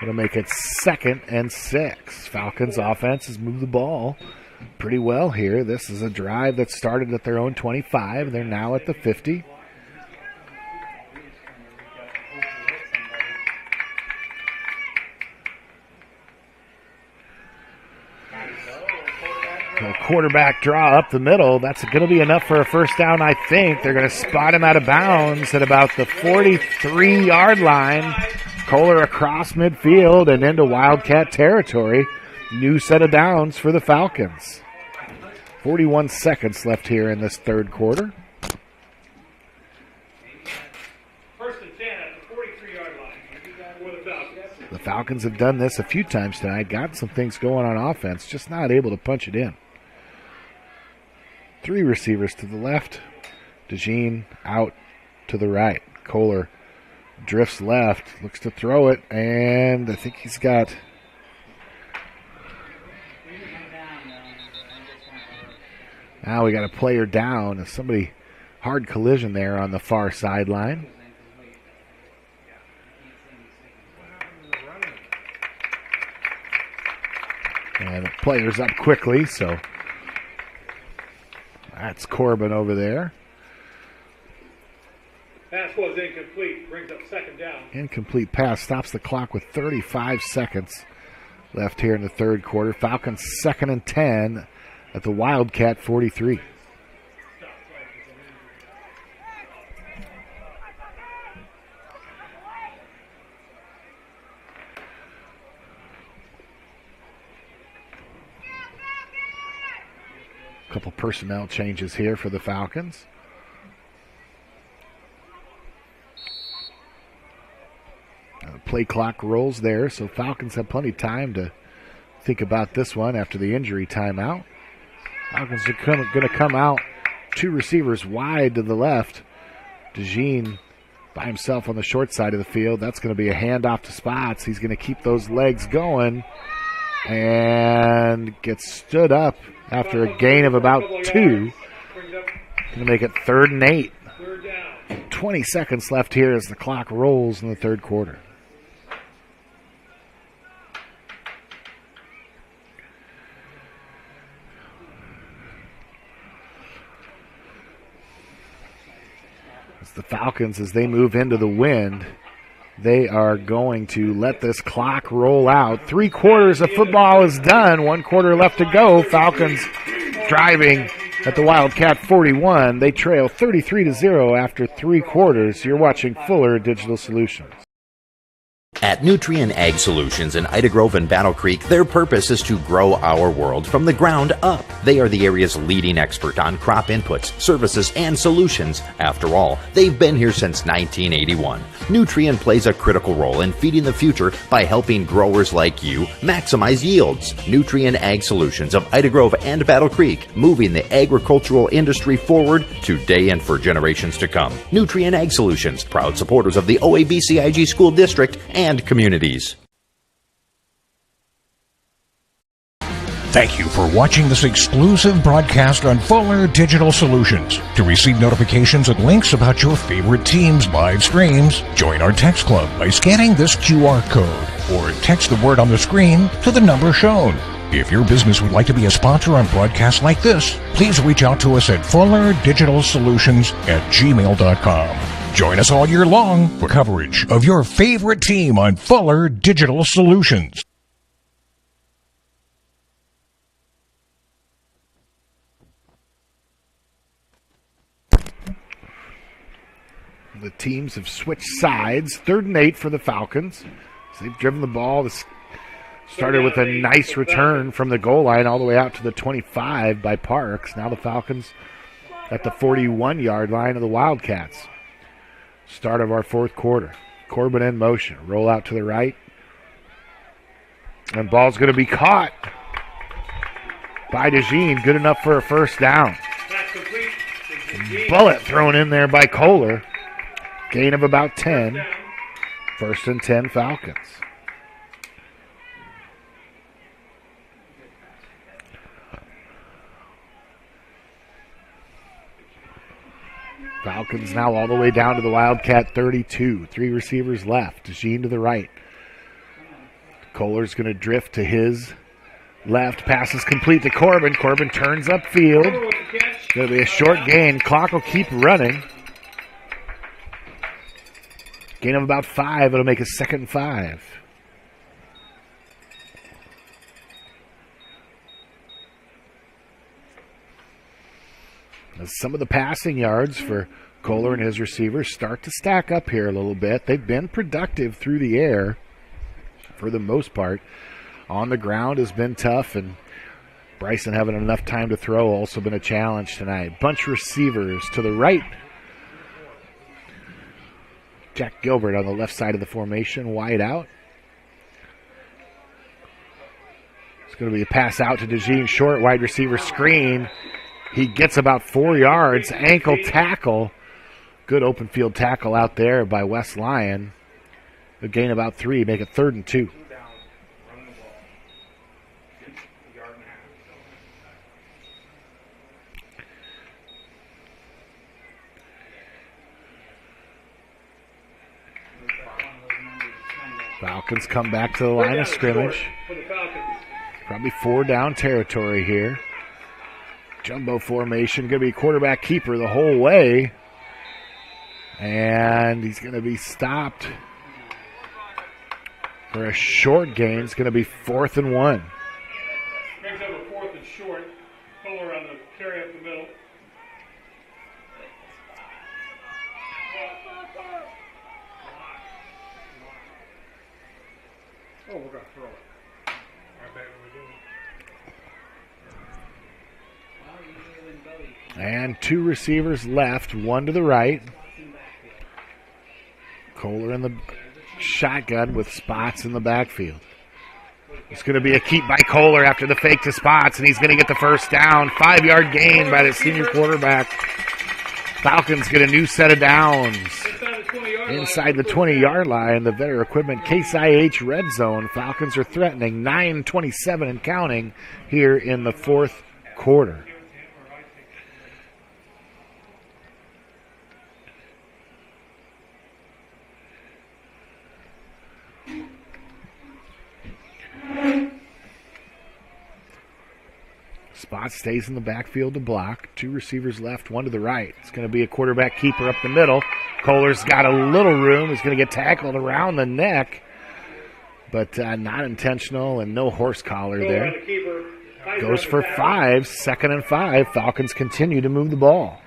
It'll make it 2nd and 6. Falcons offense has moved the ball pretty well here. This is a drive that started at their own 25. They're now at the 50. A quarterback draw up the middle. That's going to be enough for a first down, I think. They're going to spot him out of bounds at about the 43-yard line. Kohler across midfield and into Wildcat territory. New set of downs for the Falcons. 41 seconds left here in this third quarter. First and 10 at the 43-yard line for the Falcons. The Falcons have done this a few times tonight. Got some things going on offense, just not able to punch it in. 3 receivers to the left. DeJean out to the right. Kohler drifts left, looks to throw it, and I think he's got... Now we got a player down. Somebody, hard collision there on the far sideline. And the player's up quickly, so that's Corbin over there. Pass was incomplete. Brings up 2nd down. Incomplete pass stops the clock with 35 seconds left here in the third quarter. Falcons 2nd and 10 at the Wildcat 43. Couple personnel changes here for the Falcons. Play clock rolls there, so Falcons have plenty of time to think about this one after the injury timeout. Falcons are going to come out 2 receivers wide to the left. DeJean by himself on the short side of the field. That's going to be a handoff to Spots. He's going to keep those legs going and gets stood up after a gain of about 2. Going to make it 3rd and 8. 20 seconds left here as the clock rolls in the third quarter. The Falcons, as they move into the wind, they are going to let this clock roll out. 3 quarters of football is done. 1 quarter left to go. Falcons driving at the Wildcat 41. They trail 33-0 after 3 quarters. You're watching Fuller Digital Solutions. At Nutrien Ag Solutions in Ida Grove and Battle Creek, their purpose is to grow our world from the ground up. They are the area's leading expert on crop inputs, services, and solutions. After all, they've been here since 1981. Nutrien plays a critical role in feeding the future by helping growers like you maximize yields. Nutrien Ag Solutions of Ida Grove and Battle Creek, moving the agricultural industry forward today and for generations to come. Nutrien Ag Solutions, proud supporters of the OABCIG School District and communities. Thank you for watching this exclusive broadcast on Fuller Digital Solutions. To receive notifications and links about your favorite team's live streams, join our text club by scanning this QR code or text the word on the screen to the number shown. If your business would like to be a sponsor on broadcasts like this, please reach out to us at fullerdigitalsolutions@gmail.com. Join us all year long for coverage of your favorite team on Fuller Digital Solutions. The teams have switched sides. 3rd and 8 for the Falcons. So they've driven the ball. This started with a nice return from the goal line all the way out to the 25 by Parks. Now the Falcons at the 41-yard line of the Wildcats. Start of our fourth quarter. Corbin in motion. Roll out to the right. And ball's going to be caught by DeJean. Good enough for a first down. Bullet thrown in there by Kohler. Gain of about 10. 1st and 10 Falcons. Falcons now all the way down to the Wildcat 32. 3 receivers left. DeJean to the right. Kohler's going to drift to his left. Pass is complete to Corbin. Corbin turns upfield. Going to be a short gain. Clock will keep running. Gain of about 5. It'll make a 2nd and 5. As some of the passing yards for Kohler and his receivers start to stack up here a little bit. They've been productive through the air for the most part. On the ground has been tough, and Bryson having enough time to throw also been a challenge tonight. Bunch receivers to the right. Jack Gilbert on the left side of the formation, wide out. It's going to be a pass out to DeJean short, wide receiver screen. He gets about 4 yards, ankle tackle. Good open field tackle out there by West Lyon. A gain about 3, make it 3rd and 2. Falcons come back to the line of scrimmage. Probably 4 down territory here. Jumbo formation, going to be quarterback keeper the whole way. And he's going to be stopped for a short gain. It's going to be 4th and 1. Brings up a 4th and short. Kohler on the carry up the middle. Oh, we're going to throw it. I bet we're doing it. And 2 receivers left, 1 to the right. Kohler in the shotgun with Spots in the backfield. It's going to be a keep by Kohler after the fake to Spots, and he's going to get the first down. 5-yard gain by the senior quarterback. Falcons get a new set of downs. Inside the 20-yard line, the Vetter Equipment Case IH red zone. Falcons are threatening 9:27 and counting here in the 4th quarter. Spot stays in the backfield to block. 2 receivers left, 1 to the right. It's going to be a quarterback keeper up the middle. Kohler's got a little room. He's going to get tackled around the neck, but not intentional and no horse collar there. Goes for 5, 2nd and 5. Falcons continue to move the ball.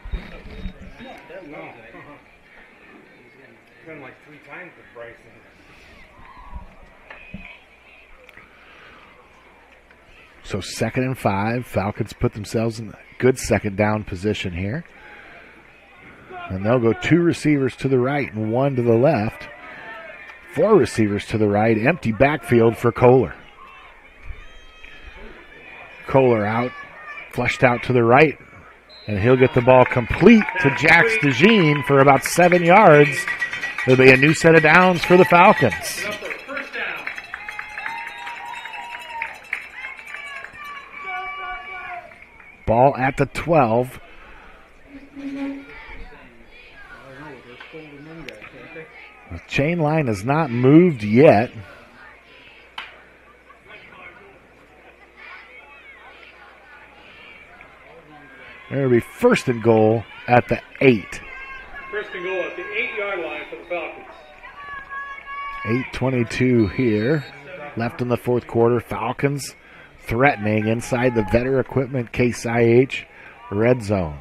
So 2nd and 5. Falcons put themselves in a good 2nd down position here. And they'll go 2 receivers to the right and 1 to the left. 4 receivers to the right. Empty backfield for Kohler. Kohler out, flushed out to the right. And he'll get the ball complete to Jax DeJean for about 7 yards. There'll be a new set of downs for the Falcons. Ball at the 12. The chain line has not moved yet. There will be 1st and goal at the 8. 1st and goal at the 8-yard line for the Falcons. 8:22 here. Left in the 4th quarter. Falcons threatening inside the Vetter Equipment Case IH red zone.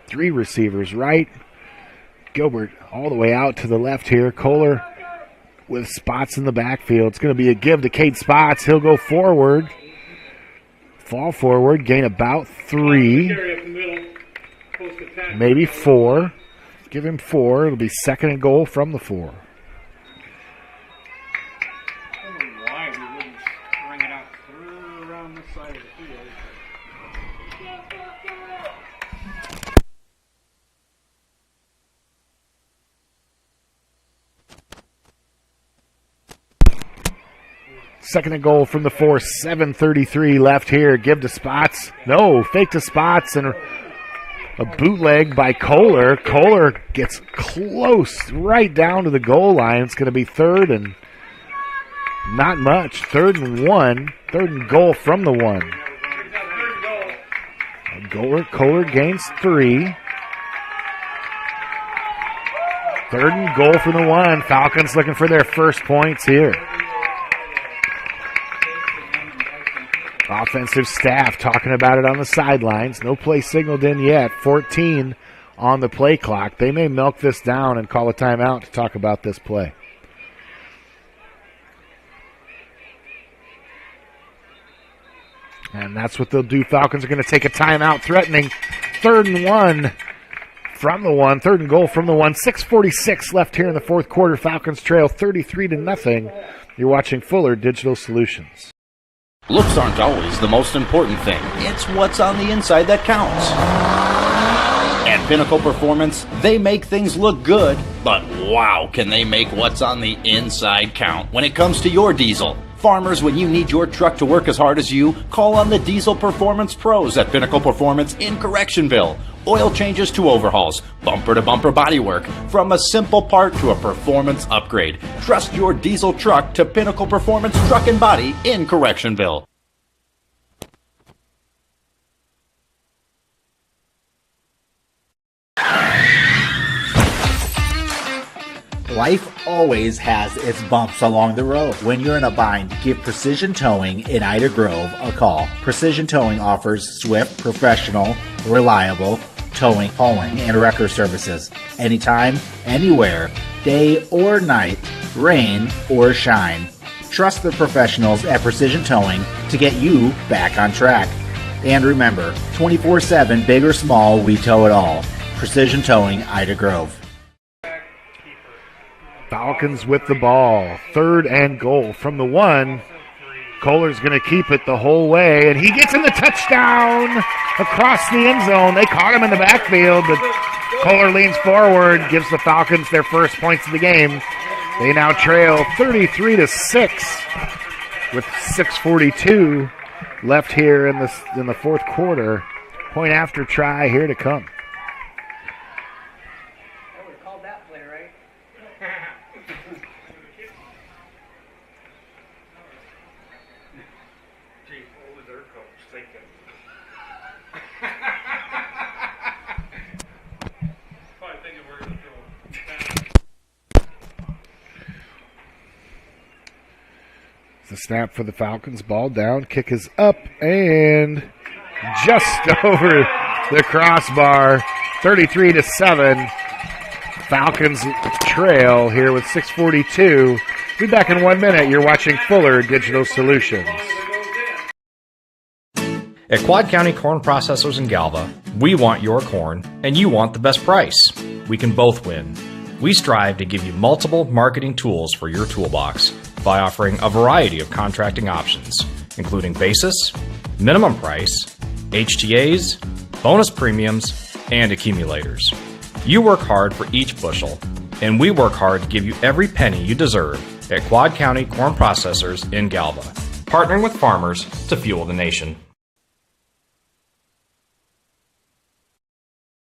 3 receivers right. Gilbert all the way out to the left here. Kohler with Spots in the backfield. It's going to be a give to Cade Spots. He'll go forward. Fall forward. Gain about 3. Maybe 4. Give him 4. It'll be 2nd and goal from the 4. Second and goal from the 4. 7:33 left here. Give to Spots. No, fake to Spots and A bootleg by Kohler. Kohler gets close, right down to the goal line. It's going to be third and not much. 3rd and 1. 3rd and goal from the 1. Kohler gains 3. 3rd and goal from the 1. Falcons looking for their first points here. Offensive staff talking about it on the sidelines. No play signaled in yet. 14 on the play clock. They may milk this down and call a timeout to talk about this play. And that's what they'll do. Falcons are going to take a timeout, threatening 3rd and 1 from the 1. 3rd and goal from the 1. 6:46 left here in the 4th quarter. Falcons trail 33-0. You're watching Fuller Digital Solutions. Looks aren't always the most important thing. It's what's on the inside that counts. At Pinnacle Performance, they make things look good, but wow, can they make what's on the inside count when it comes to your diesel. Farmers, when you need your truck to work as hard as you, call on the Diesel Performance Pros at Pinnacle Performance in Correctionville. Oil changes to overhauls, bumper-to-bumper bodywork, from a simple part to a performance upgrade. Trust your diesel truck to Pinnacle Performance Truck and Body in Correctionville. Life always has its bumps along the road. When you're in a bind, give Precision Towing in Ida Grove a call. Precision Towing offers swift, professional, reliable towing, hauling, and wrecker services. Anytime, anywhere, day or night, rain or shine. Trust the professionals at Precision Towing to get you back on track. And remember, 24/7, big or small, we tow it all. Precision Towing, Ida Grove. Falcons with the ball. 3rd and goal from the 1. Kohler's going to keep it the whole way, and he gets in the touchdown across the end zone. They caught him in the backfield, but Kohler leans forward, gives the Falcons their first points of the game. They now trail 33-6 with 6:42 left here in the 4th quarter. Point after try here to come. The snap for the Falcons. Ball down. Kick is up and just over the crossbar. 33-7. Falcons trail here with 6:42. Be back in 1 minute. You're watching Fuller Digital Solutions. At Quad County Corn Processors in Galva, we want your corn and you want the best price. We can both win. We strive to give you multiple marketing tools for your toolbox by offering a variety of contracting options, including basis, minimum price, HTAs, bonus premiums, and accumulators. You work hard for each bushel, and we work hard to give you every penny you deserve at Quad County Corn Processors in Galva, partnering with farmers to fuel the nation.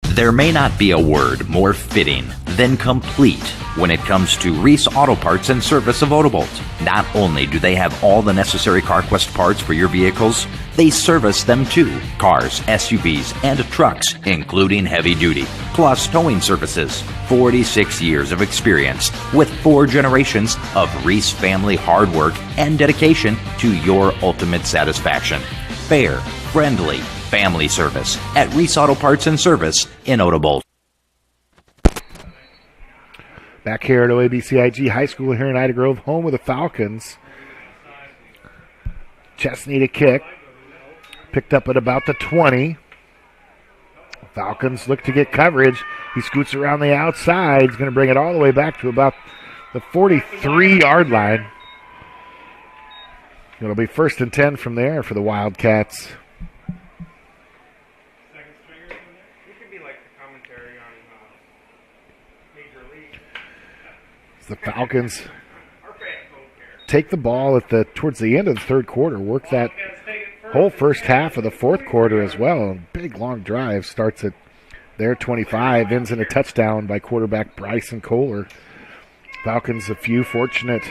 There may not be a word more fitting than complete when it comes to Reese Auto Parts and Service of Odebolt. Not only do they have all the necessary CarQuest parts for your vehicles, they service them too. Cars, SUVs, and trucks, including heavy duty, plus towing services. 46 years of experience with 4 generations of Reese family hard work and dedication to your ultimate satisfaction. Fair, friendly, family service at Reese Auto Parts and Service in Odebolt. Back here at OABCIG High School here in Ida Grove, home of the Falcons. Chesney to kick. Picked up at about the 20. Falcons look to get coverage. He scoots around the outside. He's going to bring it all the way back to about the 43-yard line. It'll be 1st and 10 from there for the Wildcats. The Falcons take the ball towards the end of the 3rd quarter, work that whole first half of the 4th quarter as well. A big long drive starts at their 25 ends in a touchdown by quarterback Bryson Kohler. Falcons a few fortunate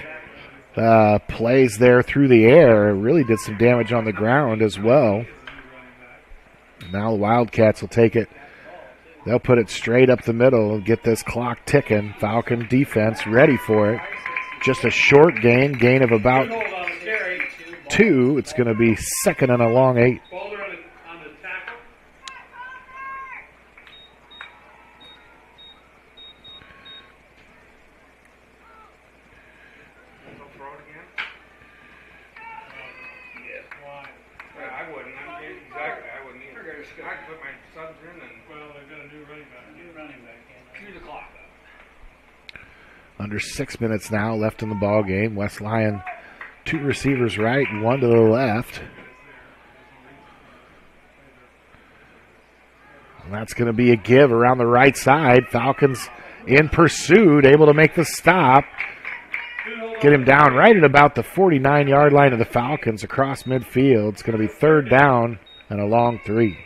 plays there through the air. Really did some damage on the ground as well. Now the Wildcats will take it. They'll put it straight up the middle and get this clock ticking. Falcon defense ready for it. Just a short gain of about 2. It's going to be 2nd and a long 8. Under 6 minutes now left in the ball game. West Lyon, 2 receivers right and 1 to the left. And that's going to be a give around the right side. Falcons in pursuit, able to make the stop. Get him down right at about the 49-yard line of the Falcons across midfield. It's going to be 3rd down and a long 3.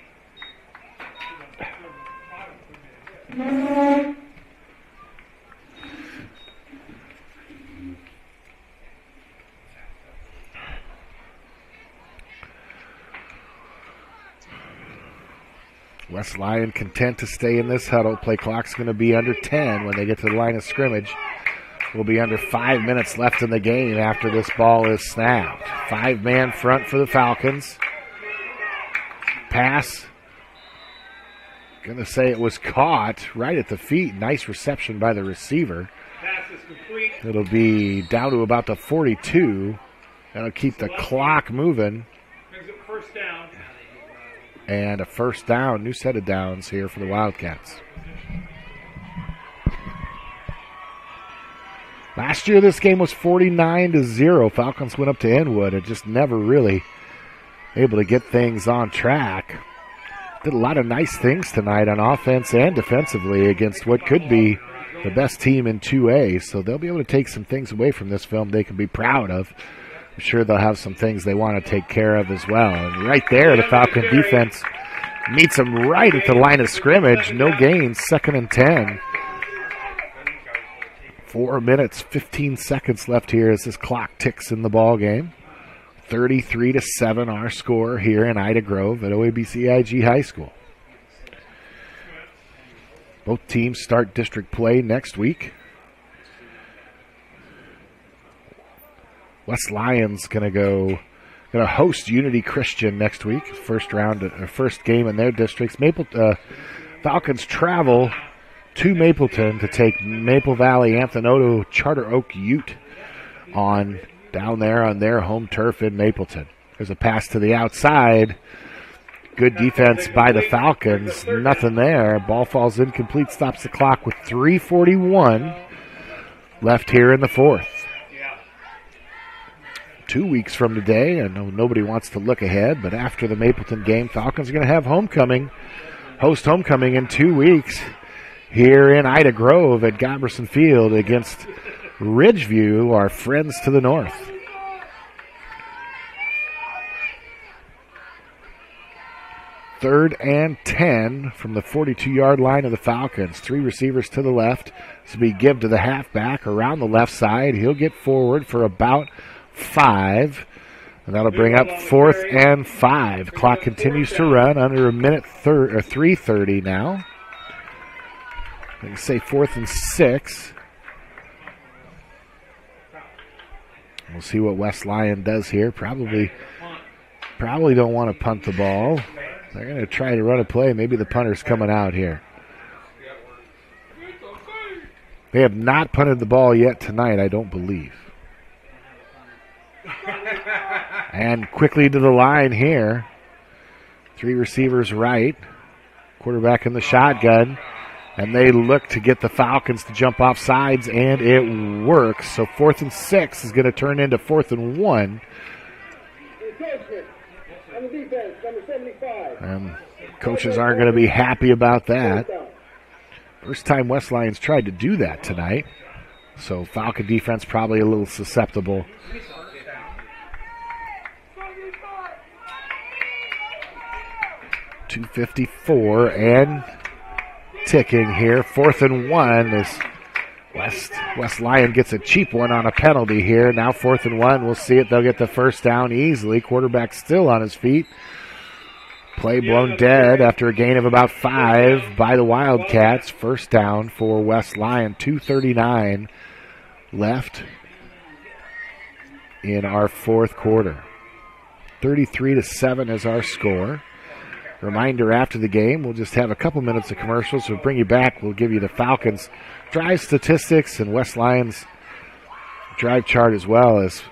West Lyon content to stay in this huddle. Play clock's going to be under 10 when they get to the line of scrimmage. Will be under 5 minutes left in the game after this ball is snapped. 5-man front for the Falcons. Pass. Going to say it was caught right at the feet. Nice reception by the receiver. Pass is complete. It'll be down to about the 42. That'll keep the clock moving. Brings it 1st down. And a 1st down, new set of downs here for the Wildcats. Last year this game was 49-0. Falcons went up to Inwood and just never really able to get things on track. Did a lot of nice things tonight on offense and defensively against what could be the best team in 2A. So they'll be able to take some things away from this film they can be proud of. I'm sure they'll have some things they want to take care of as well. And right there, the Falcon defense meets them right at the line of scrimmage. No gains, 2nd and 10. 4 minutes, 15 seconds left here as this clock ticks in the ball game. 33-7 our score here in Ida Grove at OABCIG High School. Both teams start district play next week. West Lyon's going to host Unity Christian next week. First game in their districts. Falcons travel to Mapleton to take Maple Valley Anthony Charter Oak Ute on down there on their home turf in Mapleton. There's a pass to the outside. Good defense by the Falcons. Nothing there. Ball falls incomplete, stops the clock with 3:41 left here in the 4th. 2 weeks from today, I know nobody wants to look ahead, but after the Mapleton game, Falcons are going to have host homecoming in 2 weeks here in Ida Grove at Gomerson Field against Ridgeview, our friends to the north. Third and 10 from the 42-yard line of the Falcons. 3 receivers to the left. This will be give to the halfback around the left side. He'll get forward for about 5. And that'll bring up 4th and 5. Clock continues to run under a minute 3:30 now. I can say 4th and 6. We'll see what West Lyon does here. Probably don't want to punt the ball. They're going to try to run a play. Maybe the punter's coming out here. They have not punted the ball yet tonight, I don't believe. And quickly to the line here. 3 receivers right. Quarterback in the shotgun. And they look to get the Falcons to jump off sides, and it works. So 4th and 6 is going to turn into 4th and 1. And coaches aren't going to be happy about that. First time West Lyon's tried to do that tonight. So Falcon defense probably a little susceptible. .254, and ticking here. 4th and 1 is West Lyon gets a cheap one on a penalty here. Now 4th and 1. We'll see it. They'll get the first down easily. Quarterback still on his feet. Play blown dead after a gain of about 5 by the Wildcats. First down for West Lyon. 2:39 left in our fourth quarter. 33-7 is our score. Reminder, after the game, we'll just have a couple minutes of commercials. We'll bring you back. We'll give you the Falcons drive statistics and West Lyon's drive chart as well as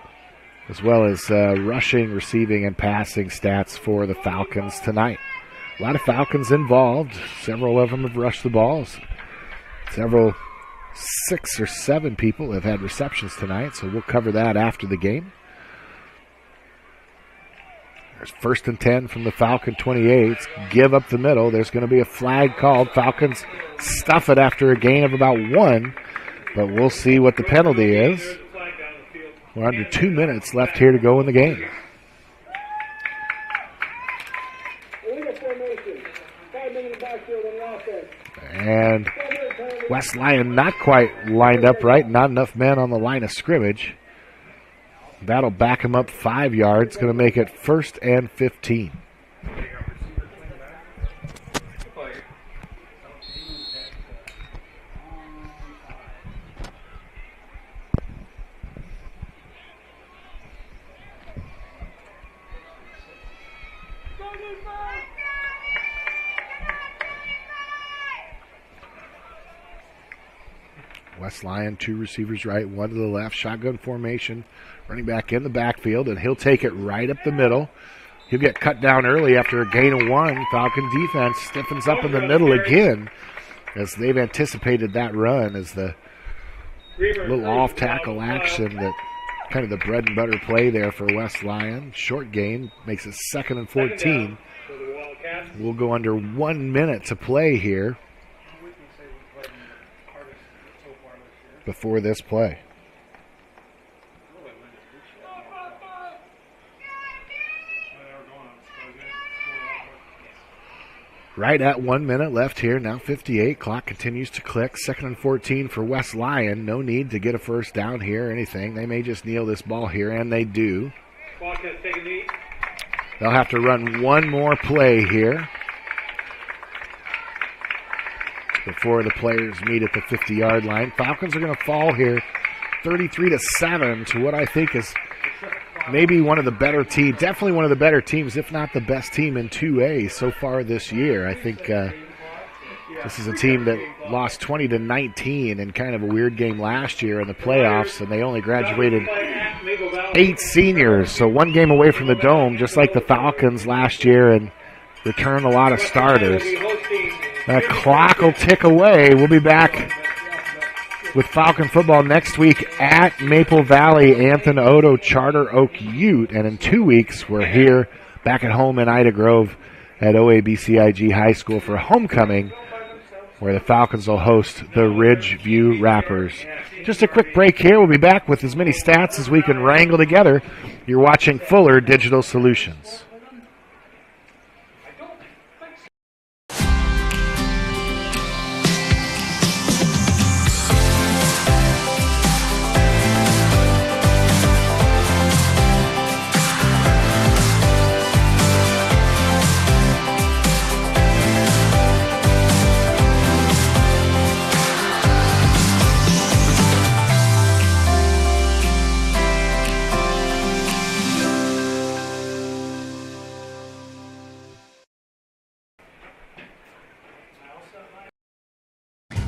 rushing, receiving, and passing stats for the Falcons tonight. A lot of Falcons involved. Several of them have rushed the balls. 6 or 7 people have had receptions tonight, so we'll cover that after the game. There's 1st and 10 from the Falcon 28. Give up the middle. There's going to be a flag called. Falcons stuff it after a gain of about 1, but we'll see what the penalty is. We're under 2 minutes left here to go in the game. And West Lyon not quite lined up right. Not enough men on the line of scrimmage. That'll back him up 5 yards. Going to make it 1st and 15. West Lyon, 2 receivers right, 1 to the left. Shotgun formation. Running back in the backfield, and he'll take it right up the middle. He'll get cut down early after a gain of 1. Falcon defense stiffens up in the middle again as they've anticipated that run as the little off-tackle action that kind of the bread and butter play there for West Lyon. Short gain makes it 2nd and 14. We'll go under 1 minute to play here before this play. Right at 1 minute left here, now 58. Clock continues to click. 2nd and 14 for West Lyon. No need to get a first down here or anything. They may just kneel this ball here, and they do. They'll have to run one more play here before the players meet at the 50-yard line. Falcons are going to fall here 33-7 to what I think is maybe one of the better teams, definitely one of the better teams, if not the best team in 2A so far this year. I think this is a team that lost 20-19 in kind of a weird game last year in the playoffs, and they only graduated 8 seniors, so 1 game away from the Dome, just like the Falcons last year, and return a lot of starters. That clock will tick away. We'll be back with Falcon football next week at Maple Valley, Anthony Odo, Charter Oak Ute. And in 2 weeks, we're here back at home in Ida Grove at OABCIG High School for homecoming, where the Falcons will host the Ridgeview Rappers. Just a quick break here. We'll be back with as many stats as we can wrangle together. You're watching Fuller Digital Solutions.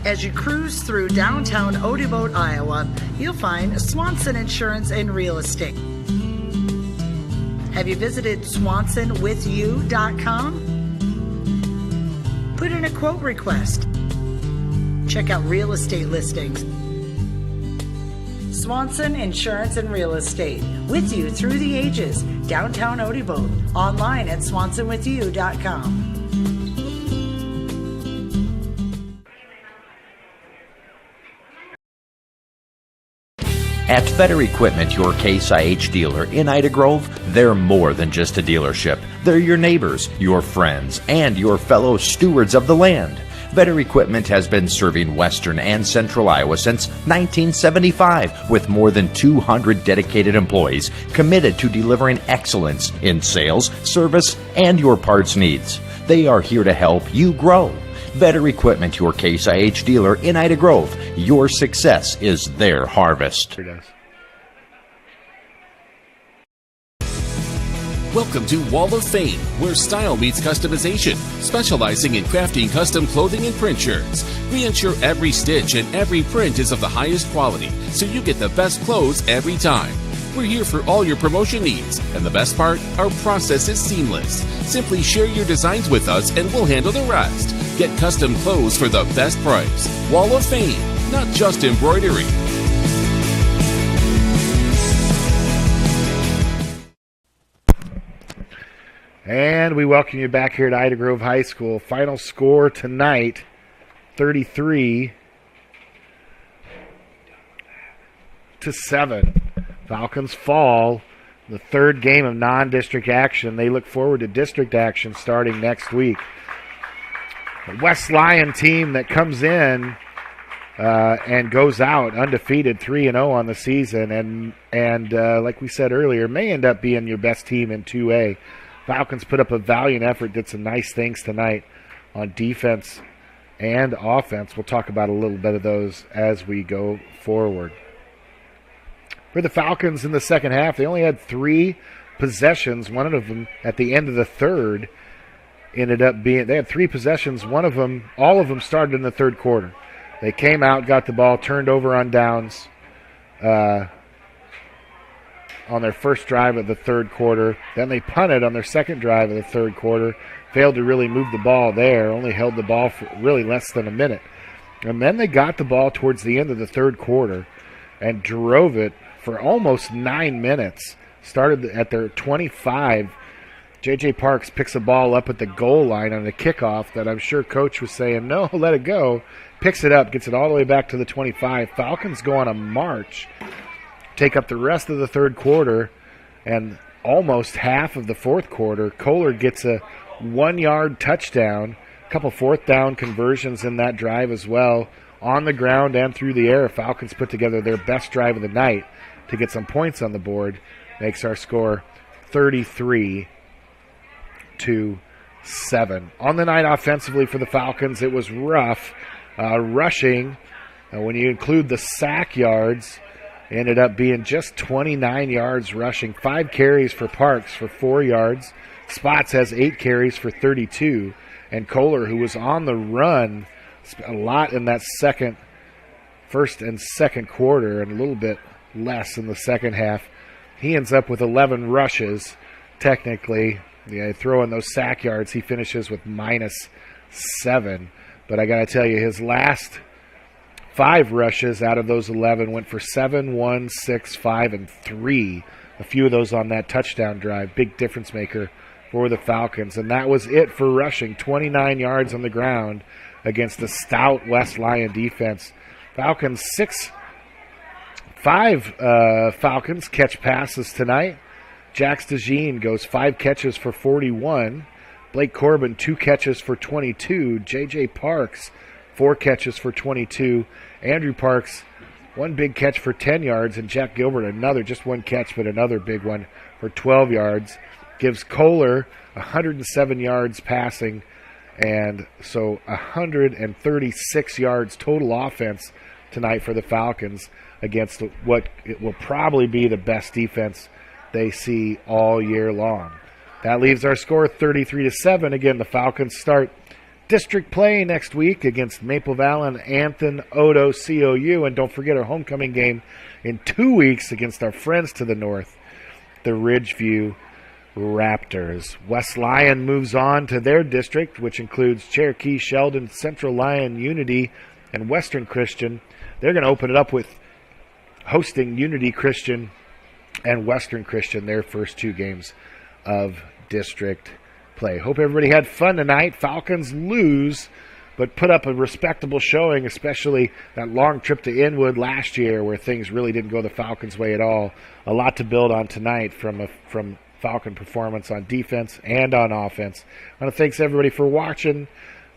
As you cruise through downtown Odeboat, Iowa, you'll find Swanson Insurance and Real Estate. Have you visited swansonwithyou.com? Put in a quote request. Check out real estate listings. Swanson Insurance and Real Estate, with you through the ages. Downtown Odeboat, online at swansonwithyou.com. At Better Equipment, your Case IH dealer in Ida Grove, they're more than just a dealership. They're your neighbors, your friends, and your fellow stewards of the land. Vetter Equipment has been serving western and central Iowa since 1975 with more than 200 dedicated employees committed to delivering excellence in sales, service, and your parts needs. They are here to help you grow. Vetter Equipment, your Case IH dealer in Ida Grove. Your success is their harvest. Welcome to Wall of Fame, where style meets customization, specializing in crafting custom clothing and print shirts. We ensure every stitch and every print is of the highest quality, so you get the best clothes every time. We're here for all your promotion needs, and the best part, our process is seamless. Simply share your designs with us and we'll handle the rest. Get custom clothes for the best price. Wall of Fame, not just embroidery. And we welcome you back here at Ida Grove High School. Final score tonight, 33-7. Falcons fall the third game of non-district action. They look forward to district action starting next week. The West Lyon team that comes in and goes out undefeated 3-0 on the season, and like we said earlier, may end up being your best team in 2A. Falcons put up a valiant effort, did some nice things tonight on defense and offense. We'll talk about a little bit of those as we go forward. For the Falcons in the second half, they only had 3 possessions. One of them at the end of the third ended up being, they had 3 possessions. One of them, all of them started in the third quarter. They came out, got the ball, turned over on downs on their first drive of the third quarter. Then they punted on their second drive of the third quarter. Failed to really move the ball there. Only held the ball for really less than a minute. And then they got the ball towards the end of the third quarter and drove it for almost 9 minutes. Started at their 25. J.J. Parks picks a ball up at the goal line on the kickoff that I'm sure Coach was saying, no, let it go. Picks it up, gets it all the way back to the 25. Falcons go on a march, take up the rest of the third quarter and almost half of the fourth quarter. Kohler gets a 1-yard touchdown, a couple fourth down conversions in that drive as well, on the ground and through the air. Falcons put together their best drive of the night to get some points on the board. Makes our score 33-7. On the night offensively for the Falcons, it was rough. Rushing, when you include the sack yards, ended up being just 29 yards rushing. 5 carries for Parks for 4 yards. Spots has 8 carries for 32. And Kohler, who was on the run a lot in that first and second quarter, and a little bit less in the second half, he ends up with 11 rushes. Technically, throwing those sack yards, he finishes with -7. But I got to tell you, his last 5 rushes out of those 11 went for 7, 1, 6, 5, and 3. A few of those on that touchdown drive. Big difference maker for the Falcons. And that was it for rushing. 29 yards on the ground against the stout West Lyon defense. Falcons 5 Falcons catch passes tonight. Jax DeJean goes 5 catches for 41. Blake Corbin 2 catches for 22. J.J. Parks 4 catches for 22. Andrew Parks 1 big catch for 10 yards. And Jack Gilbert another, just 1 catch, but another big one for 12 yards. Gives Kohler 107 yards passing. And so 136 yards total offense tonight for the Falcons against what it will probably be the best defense they see all year long. That leaves our score 33-7. Again, the Falcons start district play next week against Maple Valley and Anthon Odo COU. And don't forget our homecoming game in 2 weeks against our friends to the north, the Ridgeview Raptors. West Lyon moves on to their district, which includes Cherokee, Sheldon, Central Lyon, Unity, and Western Christian. They're going to open it up with hosting Unity Christian and Western Christian, their first 2 games of district play. Hope everybody had fun tonight. Falcons lose, but put up a respectable showing, especially that long trip to Inwood last year where things really didn't go the Falcons' way at all. A lot to build on tonight from Falcon performance on defense and on offense. I want to thank everybody for watching.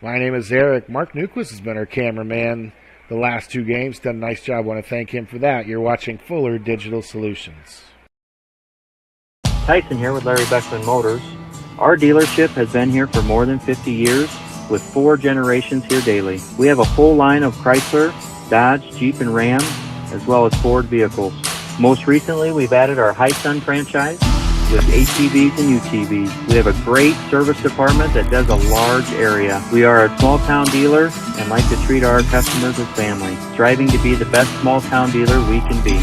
I My name is Eric. Mark Newquist has been our cameraman the last 2 games. Done a nice job. I want to thank him for that. You're watching Fuller Digital Solutions. Tyson here with Larry Beckman Motors. Our dealership has been here for more than 50 years with 4 generations here daily. We have a full line of Chrysler, Dodge, Jeep, and Ram, as well as Ford vehicles. Most recently, we've added our High Sun franchise with ATVs and UTVs. We have a great service department that does a large area. We are a small town dealer and like to treat our customers as family, striving to be the best small town dealer we can be.